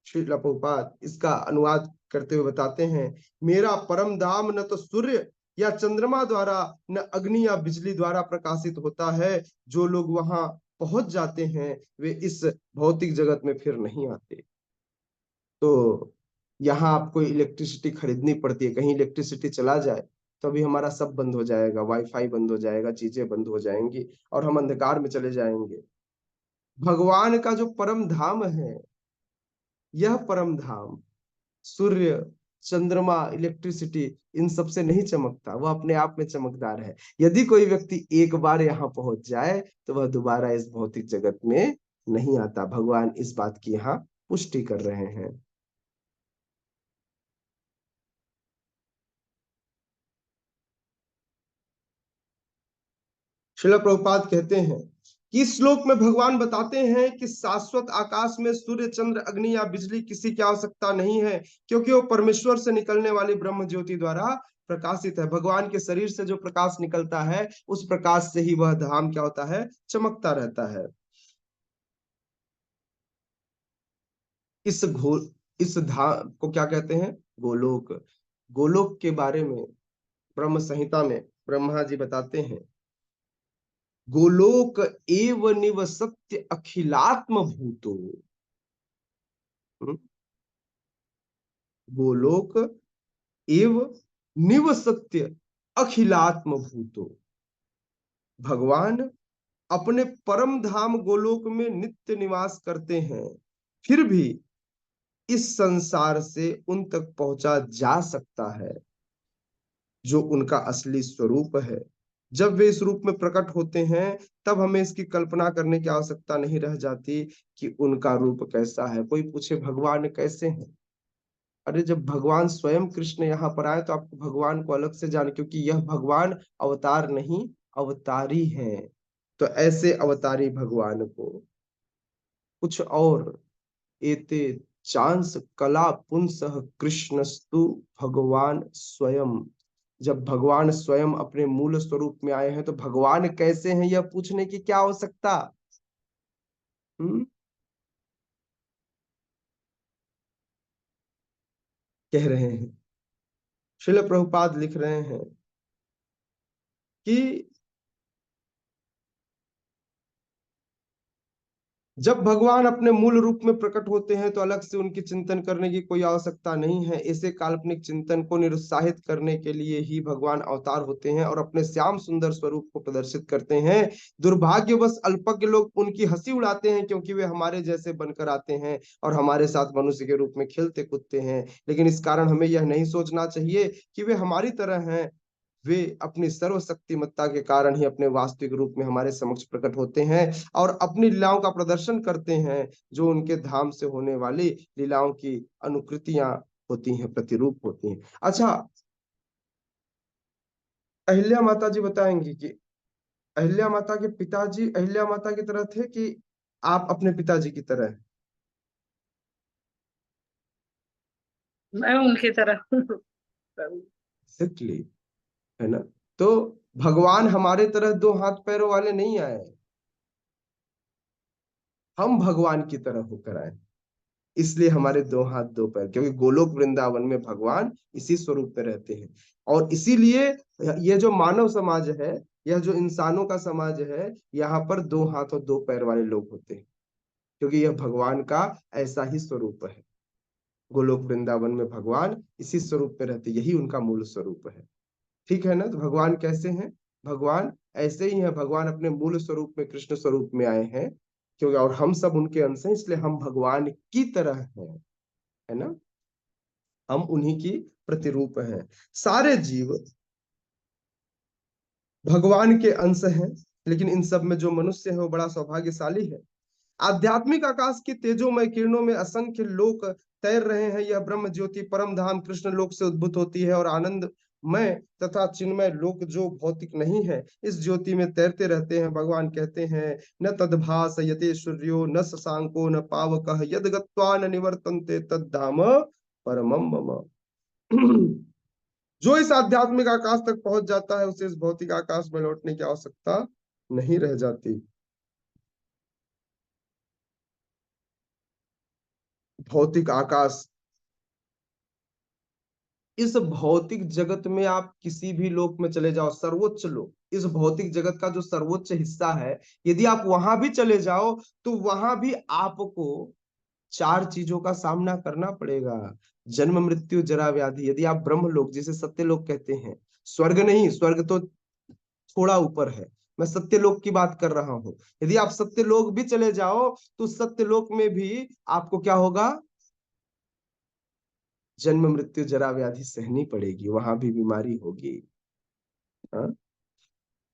श्री प्रभुपाद इसका अनुवाद करते हुए बताते हैं, मेरा परम धाम न तो सूर्य या चंद्रमा द्वारा, न अग्नि या बिजली द्वारा प्रकाशित होता है। जो लोग वहां पहुंच जाते हैं, वे इस भौतिक जगत में फिर नहीं आते। तो यहाँ आपको इलेक्ट्रिसिटी खरीदनी पड़ती है, कहीं इलेक्ट्रिसिटी चला जाए तो अभी हमारा सब बंद हो जाएगा, वाईफाई बंद हो जाएगा, चीजें बंद हो जाएंगी और हम अंधकार में चले जाएंगे। भगवान का जो परम धाम है, यह परम धाम सूर्य, चंद्रमा, इलेक्ट्रिसिटी, इन सब से नहीं चमकता, वह अपने आप में चमकदार है। यदि कोई व्यक्ति एक बार यहाँ पहुंच जाए तो वह दोबारा इस भौतिक जगत में नहीं आता। भगवान इस बात की यहाँ पुष्टि कर रहे हैं। श्रील प्रभुपाद कहते हैं कि इस श्लोक में भगवान बताते हैं कि शाश्वत आकाश में सूर्य, चंद्र, अग्नि या बिजली किसी की आवश्यकता नहीं है, क्योंकि वो परमेश्वर से निकलने वाली ब्रह्म ज्योति द्वारा प्रकाशित है। भगवान के शरीर से जो प्रकाश निकलता है, उस प्रकाश से ही वह धाम क्या होता है, चमकता रहता है। इस धाम को क्या कहते हैं, गोलोक। गोलोक के बारे में ब्रह्म संहिता में ब्रह्मा जी बताते हैं, गोलोक एव निवसत्य अखिलात्म भूतो। गोलोक एव निवसत्य अखिलात्म भूतो। भगवान अपने परम धाम गोलोक में नित्य निवास करते हैं, फिर भी इस संसार से उन तक पहुंचा जा सकता है जो उनका असली स्वरूप है। जब वे इस रूप में प्रकट होते हैं, तब हमें इसकी कल्पना करने की आवश्यकता नहीं रह जाती कि उनका रूप कैसा है। कोई पूछे भगवान कैसे हैं, अरे जब भगवान स्वयं कृष्ण यहाँ पर आए तो आपको भगवान को अलग से जाने, क्योंकि यह भगवान अवतार नहीं, अवतारी हैं। तो ऐसे अवतारी भगवान को कुछ और, एते चांस कला पुंसः कृष्णस्तु भगवान स्वयं। जब भगवान स्वयं अपने मूल स्वरूप में आए हैं तो भगवान कैसे हैं यह पूछने की क्या आवश्यकता। हम्म कह रहे हैं, श्रील प्रभुपाद लिख रहे हैं कि जब भगवान अपने मूल रूप में प्रकट होते हैं तो अलग से उनकी चिंतन करने की कोई आवश्यकता नहीं है। ऐसे काल्पनिक चिंतन को निरुत्साहित करने के लिए ही भगवान अवतार होते हैं और अपने श्याम सुंदर स्वरूप को प्रदर्शित करते हैं। दुर्भाग्यवश अल्पज्ञ लोग उनकी हंसी उड़ाते हैं, क्योंकि वे हमारे जैसे बनकर आते हैं और हमारे साथ मनुष्य के रूप में खेलते कूदते हैं। लेकिन इस कारण हमें यह नहीं सोचना चाहिए कि वे हमारी तरह हैं। वे अपनी सर्वशक्तिमत्ता के कारण ही अपने वास्तविक रूप में हमारे समक्ष प्रकट होते हैं और अपनी लीलाओं का प्रदर्शन करते हैं, जो उनके धाम से होने वाली लीलाओं की अनुकृतियां होती हैं, प्रतिरूप होती हैं। अच्छा, अहिल्या माता जी बताएंगी कि अहिल्या माता के पिताजी अहिल्या माता की तरह थे कि आप अपने पिताजी की तरह हैं? मैं उनकी तरह हूँ। एग्जैक्टली, है ना? तो भगवान हमारे तरह दो हाथ पैरों वाले नहीं आए, हम भगवान की तरह होकर आए, इसलिए हमारे दो हाथ दो पैर, क्योंकि गोलोक वृंदावन में भगवान इसी स्वरूप में रहते हैं। और इसीलिए ये जो मानव समाज है, यह जो इंसानों का समाज है, यहाँ पर दो हाथ और दो पैर वाले लोग होते हैं, क्योंकि यह भगवान का ऐसा ही स्वरूप है। गोलोक वृंदावन में भगवान इसी स्वरूप में रहते, यही उनका मूल स्वरूप है। ठीक है ना? तो भगवान कैसे हैं? भगवान ऐसे ही हैं, भगवान अपने मूल स्वरूप में, कृष्ण स्वरूप में आए हैं, क्योंकि और हम सब उनके अंश हैं, इसलिए हम भगवान की तरह हैं, है ना? हम उन्हीं की प्रतिरूप हैं। सारे जीव भगवान के अंश हैं, लेकिन इन सब में जो मनुष्य है वो बड़ा सौभाग्यशाली है। आध्यात्मिक आकाश की तेजोमय किरणों में असंख्य लोक तैर रहे हैं। यह ब्रह्म ज्योति परम धाम कृष्ण लोक से उद्भूत होती है और आनंदमय तथा चिन्मय लोक जो भौतिक नहीं है, इस ज्योति में तैरते रहते हैं। भगवान कहते हैं, न तद्भासयते सूर्यो न शशांको न पावकः यद् गत्वा न निवर्तन्ते तद्धाम परमं मम। जो इस आध्यात्मिक आकाश तक पहुंच जाता है, उसे इस भौतिक आकाश में लौटने की आवश्यकता नहीं रह जाती। भौतिक आकाश, इस भौतिक जगत में आप किसी भी लोक में चले जाओ, सर्वोच्च लोक, इस भौतिक जगत का जो सर्वोच्च हिस्सा है, यदि आप वहां भी चले जाओ तो वहां भी आपको चार चीजों का सामना करना पड़ेगा। जन्म मृत्यु जरा व्याधि। यदि आप ब्रह्म लोक, जिसे सत्य लोक कहते हैं, स्वर्ग नहीं, स्वर्ग तो थोड़ा ऊपर है, मैं सत्य लोक की बात कर रहा हूं। यदि आप सत्य लोक भी चले जाओ तो सत्य लोक में भी आपको क्या होगा? जन्म मृत्यु जरा व्याधि सहनी पड़ेगी, वहां भी बीमारी होगी, हाँ?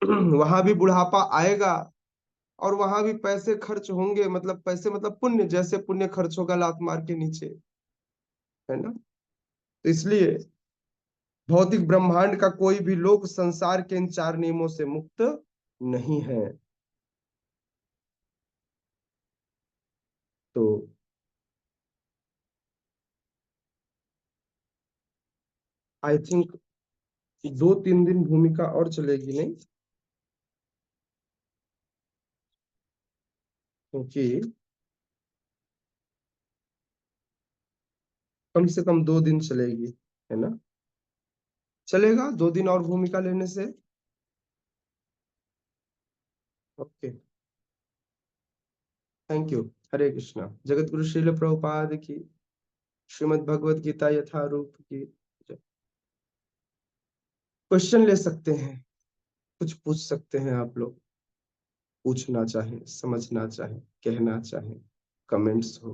वहां भी बुढ़ापा आएगा और वहां भी पैसे खर्च होंगे, मतलब पैसे मतलब पुण्य, जैसे पुण्य खर्च होगा लात मार के नीचे, है ना? तो इसलिए भौतिक ब्रह्मांड का कोई भी लोक संसार के इन चार नियमों से मुक्त नहीं है। तो आई थिंक 2-3 दिन भूमिका और चलेगी, नहीं? क्योंकि कम से कम 2 दिन चलेगी, है ना? चलेगा 2 दिन और भूमिका लेने से? Okay, thank you. Hare Krishna. जगत गुरु श्रील प्रभुपाद की, श्रीमद् भगवत गीता यथारूप की। क्वेश्चन ले सकते हैं, कुछ पूछ सकते हैं आप लोग, पूछना चाहें, समझना चाहें, कहना चाहें, कमेंट्स हो।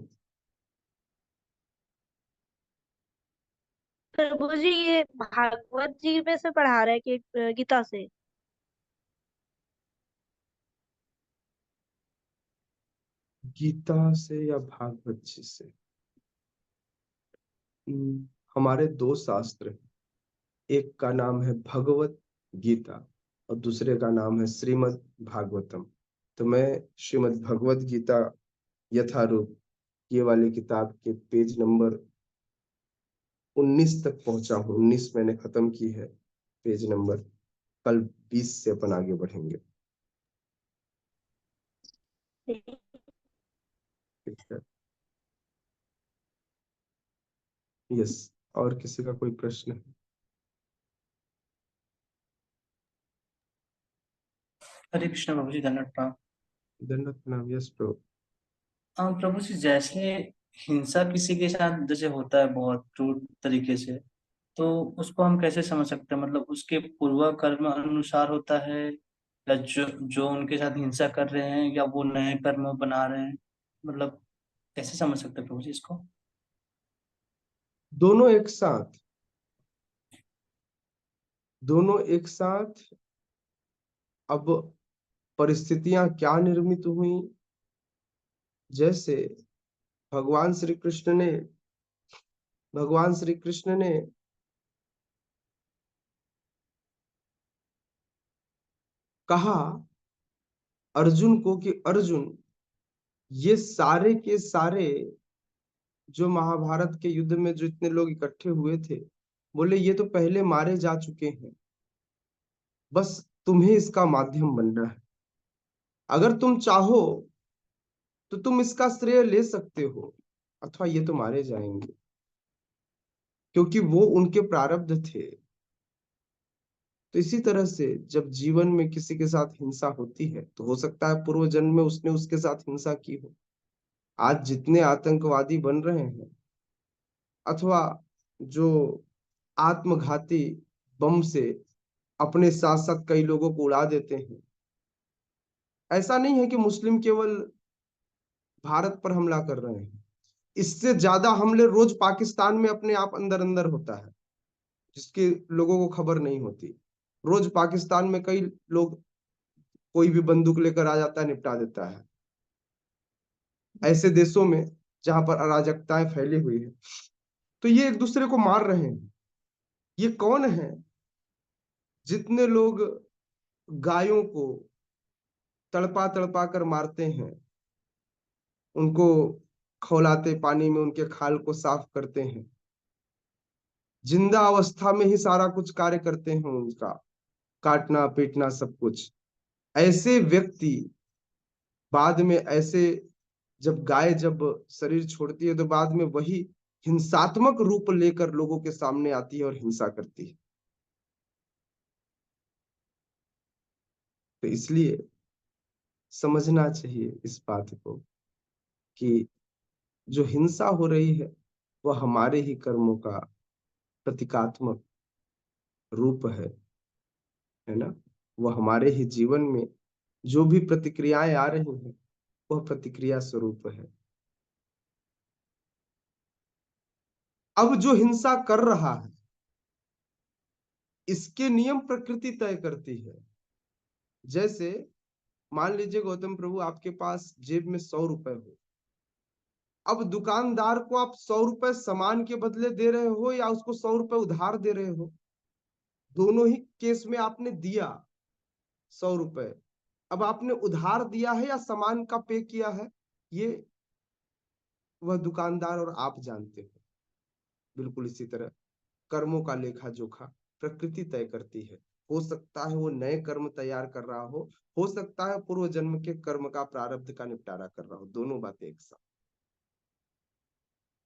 प्रभु जी ये भागवत जी में से पढ़ा रहा है कि गीता से? गीता से या भागवत जी से? हमारे दो शास्त्र हैं, एक का नाम है भगवत गीता और दूसरे का नाम है श्रीमद् भागवतम। तो मैं श्रीमद् भगवत गीता यथारूप, ये वाली किताब के पेज नंबर 19 तक पहुंचा हूँ। 19 मैंने खत्म की है, पेज नंबर। कल 20 से अपन आगे बढ़ेंगे। ठीक है, यस। और किसी का कोई प्रश्न है? हरे कृष्ण प्रभु जी, दंडवत प्रणाम। दंडवत प्रणाम। Yes pro. हाँ प्रभु जी, जैसे हिंसा किसी के साथ जैसे होता है बहुत क्रूर तरीके से, तो उसको हम कैसे समझ सकते हैं? मतलब उसके पूर्व कर्म अनुसार होता है, या जो जो उनके साथ हिंसा कर रहे हैं, या वो नए कर्म बना रहे हैं? मतलब कैसे समझ सकते हैं प्रभु जी इसको? दोनों एक साथ। दोनों एक साथ। अब परिस्थितियां क्या निर्मित हुई, जैसे भगवान श्री कृष्ण ने भगवान श्री कृष्ण ने कहा अर्जुन को कि अर्जुन, ये सारे के सारे जो महाभारत के युद्ध में जो इतने लोग इकट्ठे हुए थे, बोले ये तो पहले मारे जा चुके हैं, बस तुम्हें इसका माध्यम बनना है। अगर तुम चाहो तो तुम इसका श्रेय ले सकते हो, अथवा ये तो मारे जाएंगे, क्योंकि वो उनके प्रारब्ध थे। तो इसी तरह से जब जीवन में किसी के साथ हिंसा होती है, तो हो सकता है पूर्व जन्म में उसने उसके साथ हिंसा की हो। आज जितने आतंकवादी बन रहे हैं, अथवा जो आत्मघाती बम से अपने साथ साथ कई लोगों को उड़ा देते हैं, ऐसा नहीं है कि मुस्लिम केवल भारत पर हमला कर रहे हैं। इससे ज्यादा हमले रोज पाकिस्तान में अपने आप अंदर अंदर होता है, जिसके लोगों को खबर नहीं होती। रोज पाकिस्तान में कई लोग, कोई भी बंदूक लेकर आ जाता है, निपटा देता है। ऐसे देशों में जहां पर अराजकताएं फैली हुई है, तो ये एक दूसरे को मार रहे हैं। ये कौन है? जितने लोग गायों को तड़पा तड़पा कर मारते हैं, उनको खौलाते पानी में उनके खाल को साफ करते हैं, जिंदा अवस्था में ही सारा कुछ कार्य करते हैं, उनका काटना पीटना सब कुछ। ऐसे व्यक्ति बाद में ऐसे, जब गाय जब शरीर छोड़ती है, तो बाद में वही हिंसात्मक रूप लेकर लोगों के सामने आती है और हिंसा करती है। तो इसलिए समझना चाहिए इस बात को कि जो हिंसा हो रही है, वह हमारे ही कर्मों का प्रतीकात्मक रूप है ना। वह हमारे ही जीवन में जो भी प्रतिक्रियाएं आ रही हैं, वह प्रतिक्रिया स्वरूप है। अब जो हिंसा कर रहा है, इसके नियम प्रकृति तय करती है। जैसे मान लीजिए गौतम प्रभु, आपके पास जेब में 100 रुपए हो। अब दुकानदार को आप 100 रुपए सामान के बदले दे रहे हो, या उसको 100 रुपए उधार दे रहे हो, दोनों ही केस में आपने दिया 100 रुपए। अब आपने उधार दिया है या सामान का पे किया है, ये वह दुकानदार और आप जानते हो। बिल्कुल इसी तरह कर्मों का लेखा जोखा प्रकृति तय करती है। हो सकता है वो नए कर्म तैयार कर रहा हो सकता है पूर्व जन्म के कर्म का प्रारब्ध का निपटारा कर रहा हो। दोनों बातें एक साथ।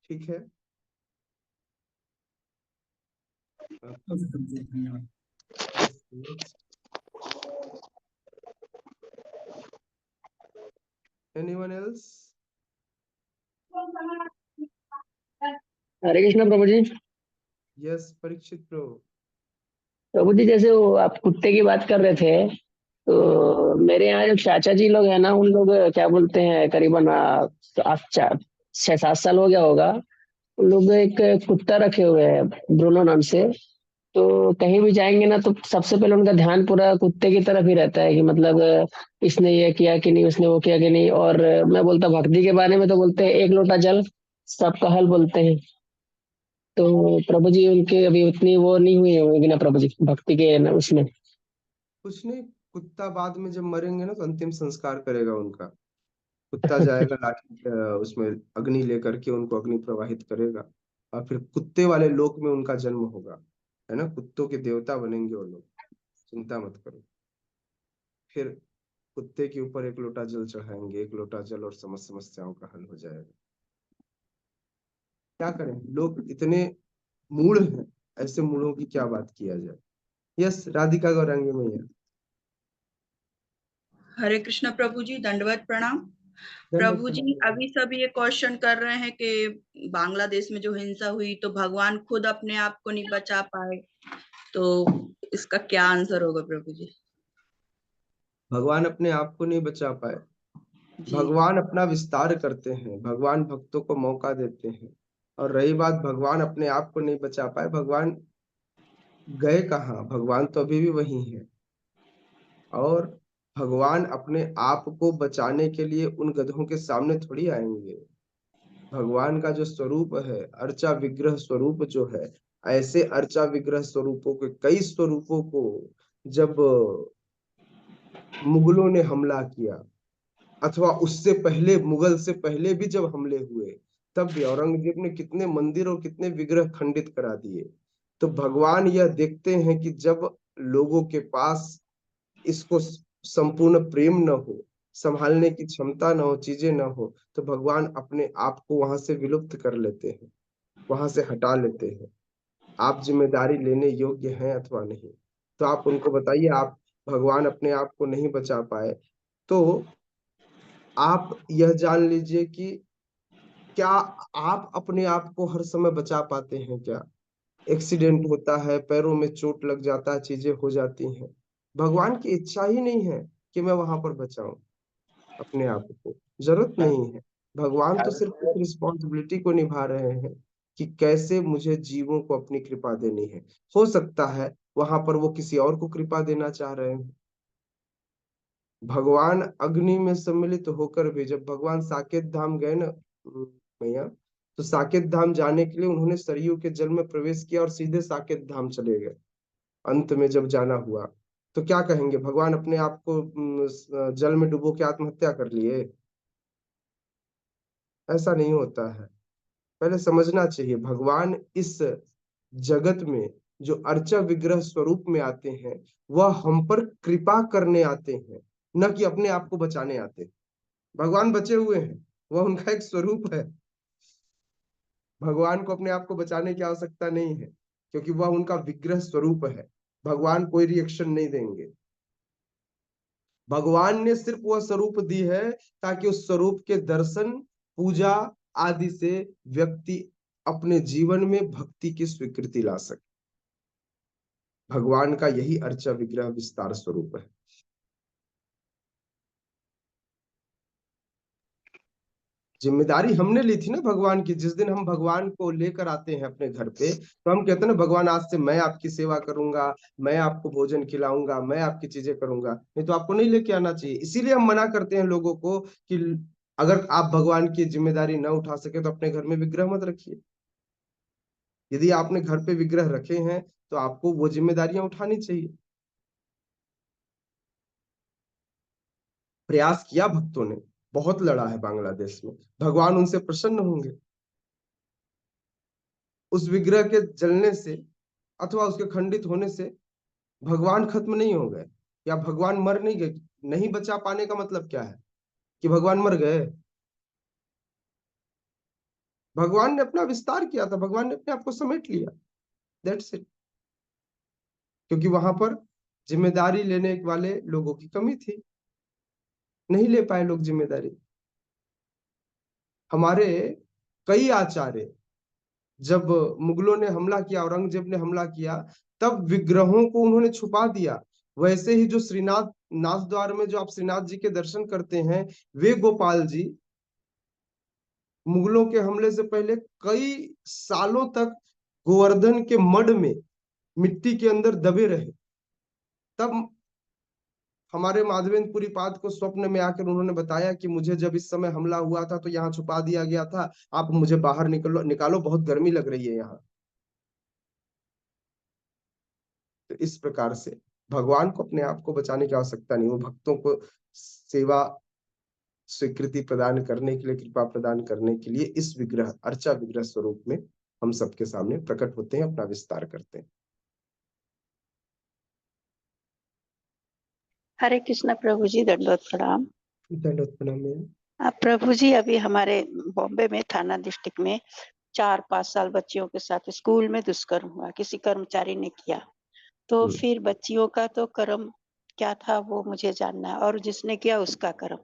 ठीक है। धन्यवाद। Anyone else? हरे कृष्ण प्रभु जी। Yes, परीक्षित प्रभु। प्रभु जी, जैसे वो आप कुत्ते की बात कर रहे थे, तो मेरे यहाँ जो चाचा जी लोग हैं ना, उन लोग क्या बोलते हैं, करीबन 6-7 साल हो गया होगा, उन लोग एक कुत्ता रखे हुए हैं ब्रूनो नाम से। तो कहीं भी जाएंगे ना, तो सबसे पहले उनका ध्यान पूरा कुत्ते की तरफ ही रहता है कि मतलब इसने ये किया कि नहीं, उसने वो किया कि नहीं। और मैं बोलता भक्ति के बारे में तो बोलते हैं एक लोटा जल सबका हल बोलते हैं। तो प्रभु जी उनके अभी उतनी वो नहीं हुई होगी ना प्रभु जी, भक्ति के ना उसमें। कुछ नहीं, कुत्ता बाद में जब मरेंगे ना, तो अंतिम संस्कार करेगा उनका। कुत्ता जाएगा लाठी उसमें अग्नि लेकर के, उनको अग्नि प्रवाहित करेगा, और फिर कुत्ते वाले लोक में उनका जन्म होगा, है ना। कुत्तों के देवता बनेंगे वो लोग, चिंता मत करो। फिर कुत्ते के ऊपर एक लोटा जल चढ़ाएंगे, एक लोटा जल, और समस्त समस्याओं का हल हो जाएगा। क्या करें, लोग इतने मूढ़ हैं, ऐसे मूढ़ों की क्या बात किया जाए। यस, राधिका गौरांगी मैया। हरे कृष्ण प्रभु जी, दंडवत प्रणाम। प्रभु जी, अभी सब ये क्वेश्चन कर रहे हैं कि बांग्लादेश में जो हिंसा हुई, तो भगवान खुद अपने आप को नहीं बचा पाए, तो इसका क्या आंसर होगा प्रभु जी? भगवान अपने आप को नहीं बचा पाए, जी भगवान अपना विस्तार करते हैं, भगवान भक्तों को मौका देते हैं। और रही बात भगवान अपने आप को नहीं बचा पाए, भगवान गए कहाँ? भगवान तो अभी भी वही है। और भगवान अपने आप को बचाने के लिए उन गधों के सामने थोड़ी आएंगे। भगवान का जो स्वरूप है, अर्चा विग्रह स्वरूप जो है, ऐसे अर्चा विग्रह स्वरूपों के कई स्वरूपों को जब मुगलों ने हमला किया, अथवा उससे पहले, मुगल से पहले भी जब हमले हुए, तब भी औरंगजेब ने कितने मंदिर और कितने विग्रह खंडित करा दिए। तो भगवान यह देखते हैं कि जब लोगों के पास इसको संपूर्ण प्रेम न हो, संभालने की क्षमता न हो, चीजें न हो, तो भगवान अपने आप को वहां से विलुप्त कर लेते हैं, वहां से हटा लेते हैं। आप जिम्मेदारी लेने योग्य हैं अथवा नहीं। तो आप उनको बताइए, आप भगवान अपने आप को नहीं बचा पाए, तो आप यह जान लीजिए कि क्या आप अपने आप को हर समय बचा पाते हैं क्या? एक्सीडेंट होता है, पैरों में चोट लग जाता है, चीजें हो जाती हैं। भगवान की इच्छा ही नहीं है कि मैं वहां पर बचाऊं अपने आप को, जरूरत नहीं है। भगवान तो सिर्फ इस रिस्पॉन्सिबिलिटी को निभा रहे हैं कि कैसे मुझे जीवों को अपनी कृपा देनी है। हो सकता है वहां पर वो किसी और को कृपा देना चाह रहे हैं। भगवान अग्नि में सम्मिलित होकर भी जब भगवान साकेत धाम गए ना, भैया, तो साकेत धाम जाने के लिए उन्होंने सरयू के जल में प्रवेश किया और सीधे साकेत धाम चले गए। अंत में जब जाना हुआ, तो क्या कहेंगे? भगवान अपने आप को जल में डुबो के आत्महत्या कर लिए? ऐसा नहीं होता है। पहले समझना चाहिए, भगवान इस जगत में जो अर्चा विग्रह स्वरूप में आते हैं, वह हम पर कृपा करने आते हैं, न कि अपने आप को बचाने आते हैं। भगवान बचे हुए हैं, वह उनका एक स्वरूप है। भगवान को अपने आप को बचाने की आवश्यकता नहीं है, क्योंकि वह उनका विग्रह स्वरूप है। भगवान कोई रिएक्शन नहीं देंगे। भगवान ने सिर्फ वह स्वरूप दी है ताकि उस स्वरूप के दर्शन, पूजा आदि से व्यक्ति अपने जीवन में भक्ति की स्वीकृति ला सके। भगवान का यही अर्चा विग्रह विस्तार स्वरूप है। जिम्मेदारी हमने ली थी ना भगवान की। जिस दिन हम भगवान को लेकर आते हैं अपने घर पे, तो हम कहते हैं ना, भगवान आज से मैं आपकी सेवा करूंगा, मैं आपको भोजन खिलाऊंगा, मैं आपकी चीजें करूंगा। नहीं तो आपको नहीं लेके आना चाहिए। इसीलिए हम मना करते हैं लोगों को कि अगर आप भगवान की जिम्मेदारी न उठा सके तो अपने घर में विग्रह मत रखिए। यदि आपने घर पे विग्रह रखे हैं तो आपको वो जिम्मेदारियां उठानी चाहिए। प्रयास किया भक्तों ने, बहुत लड़ा है बांग्लादेश में। भगवान उनसे प्रसन्न होंगे। उस विग्रह के जलने से अथवा उसके खंडित होने से भगवान खत्म नहीं हो गए, या भगवान मर नहीं गए। नहीं बचा पाने का मतलब क्या है? कि भगवान मर गए? भगवान ने अपना विस्तार किया था, भगवान ने अपने आप को समेट लिया। That's it. क्योंकि वहां पर जिम्मेदारी लेने वाले लोगों की कमी थी, नहीं ले पाए लोग जिम्मेदारी। हमारे कई आचार्य, जब मुगलों ने हमला किया, औरंगजेब ने हमला किया, तब विग्रहों को उन्होंने छुपा दिया। वैसे ही जो श्रीनाथ नाथ द्वार में जो आप श्रीनाथ जी के दर्शन करते हैं, वे गोपाल जी मुगलों के हमले से पहले कई सालों तक गोवर्धन के मड में मिट्टी के अंदर दबे रहे। तब हमारे माधवेंद्रपुरी पाद को स्वप्न में आकर उन्होंने बताया कि मुझे जब इस समय हमला हुआ था तो यहाँ छुपा दिया गया था, आप मुझे बाहर निकलो, निकालो, बहुत गर्मी लग रही है यहाँ। तो इस प्रकार से भगवान को अपने आप को बचाने की आवश्यकता नहीं, वो भक्तों को सेवा स्वीकृति प्रदान करने के लिए, कृपा प्रदान करने के लिए इस विग्रह, अर्चा विग्रह स्वरूप में हम सबके सामने प्रकट होते हैं, अपना विस्तार करते हैं। हरे कृष्णा प्रभु जी, दंडवत प्रणाम। दंडवत प्रणाम। प्रभु जी, अभी हमारे बॉम्बे में थाना डिस्ट्रिक्ट में 4-5 साल बच्चियों के साथ स्कूल में दुष्कर्म हुआ, किसी कर्मचारी ने किया। तो फिर बच्चियों का तो कर्म क्या था वो मुझे जानना है, और जिसने किया उसका कर्म।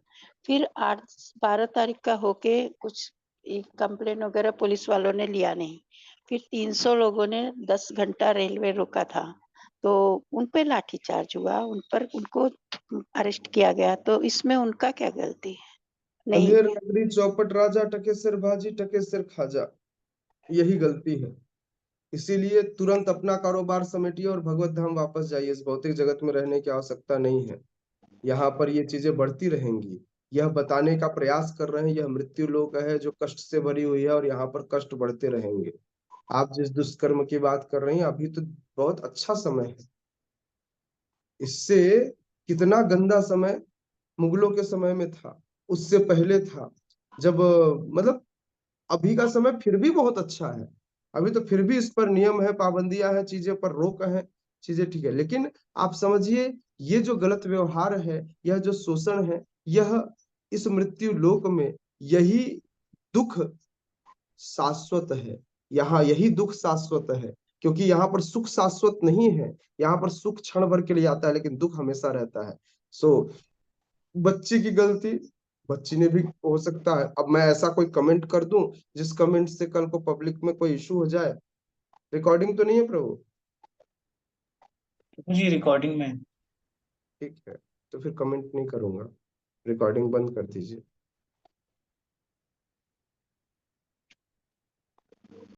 फिर 8-12 तारीख का होके कुछ कंप्लेन वगैरह पुलिस वालों ने लिया नहीं। फिर 300 लोगों ने 10 घंटा रेलवे रोका था, तो उन पे लाठीचार्ज हुआ, उनको अरेस्ट किया गया। तो इसमें उनका क्या गलती है? नहीं, अंधेर नगरी चौपट राजा, टके सिर भाजी टके सिर खाजा, यही गलती है। इसीलिए तुरंत अपना कारोबार समेटिए और भगवत धाम वापस जाइए। इस भौतिक जगत में रहने की आवश्यकता नहीं है। यहाँ पर ये चीजें बढ़ती रहेंगी। यह बताने का प्रयास कर रहे हैं, यह मृत्यु लोक है जो कष्ट से भरी हुई है, और यहाँ पर कष्ट बढ़ते रहेंगे। आप जिस दुष्कर्म की बात कर रही हैं, अभी तो बहुत अच्छा समय है। इससे कितना गंदा समय मुगलों के समय में था, उससे पहले था, जब मतलब अभी का समय फिर भी बहुत अच्छा है। अभी तो फिर भी इस पर नियम है, पाबंदियां हैं, चीजें पर रोक है, चीजें ठीक है। लेकिन आप समझिए, ये जो गलत व्यवहार है, यह जो शोषण है, यह इस मृत्यु लोक में यही दुख शाश्वत है। यहाँ यही दुख शाश्वत है, क्योंकि यहाँ पर सुख शाश्वत नहीं है। यहाँ पर सुख क्षण भर के लिए आता है, लेकिन दुख हमेशा रहता है। सो बच्ची की गलती, बच्ची ने भी हो सकता है। अब मैं ऐसा कोई कमेंट कर दूं जिस कमेंट से कल को पब्लिक में कोई इशू हो जाए। रिकॉर्डिंग तो नहीं है प्रभु? जी रिकॉर्डिंग में। ठीक है, तो फिर कमेंट नहीं करूंगा, रिकॉर्डिंग बंद कर दीजिए।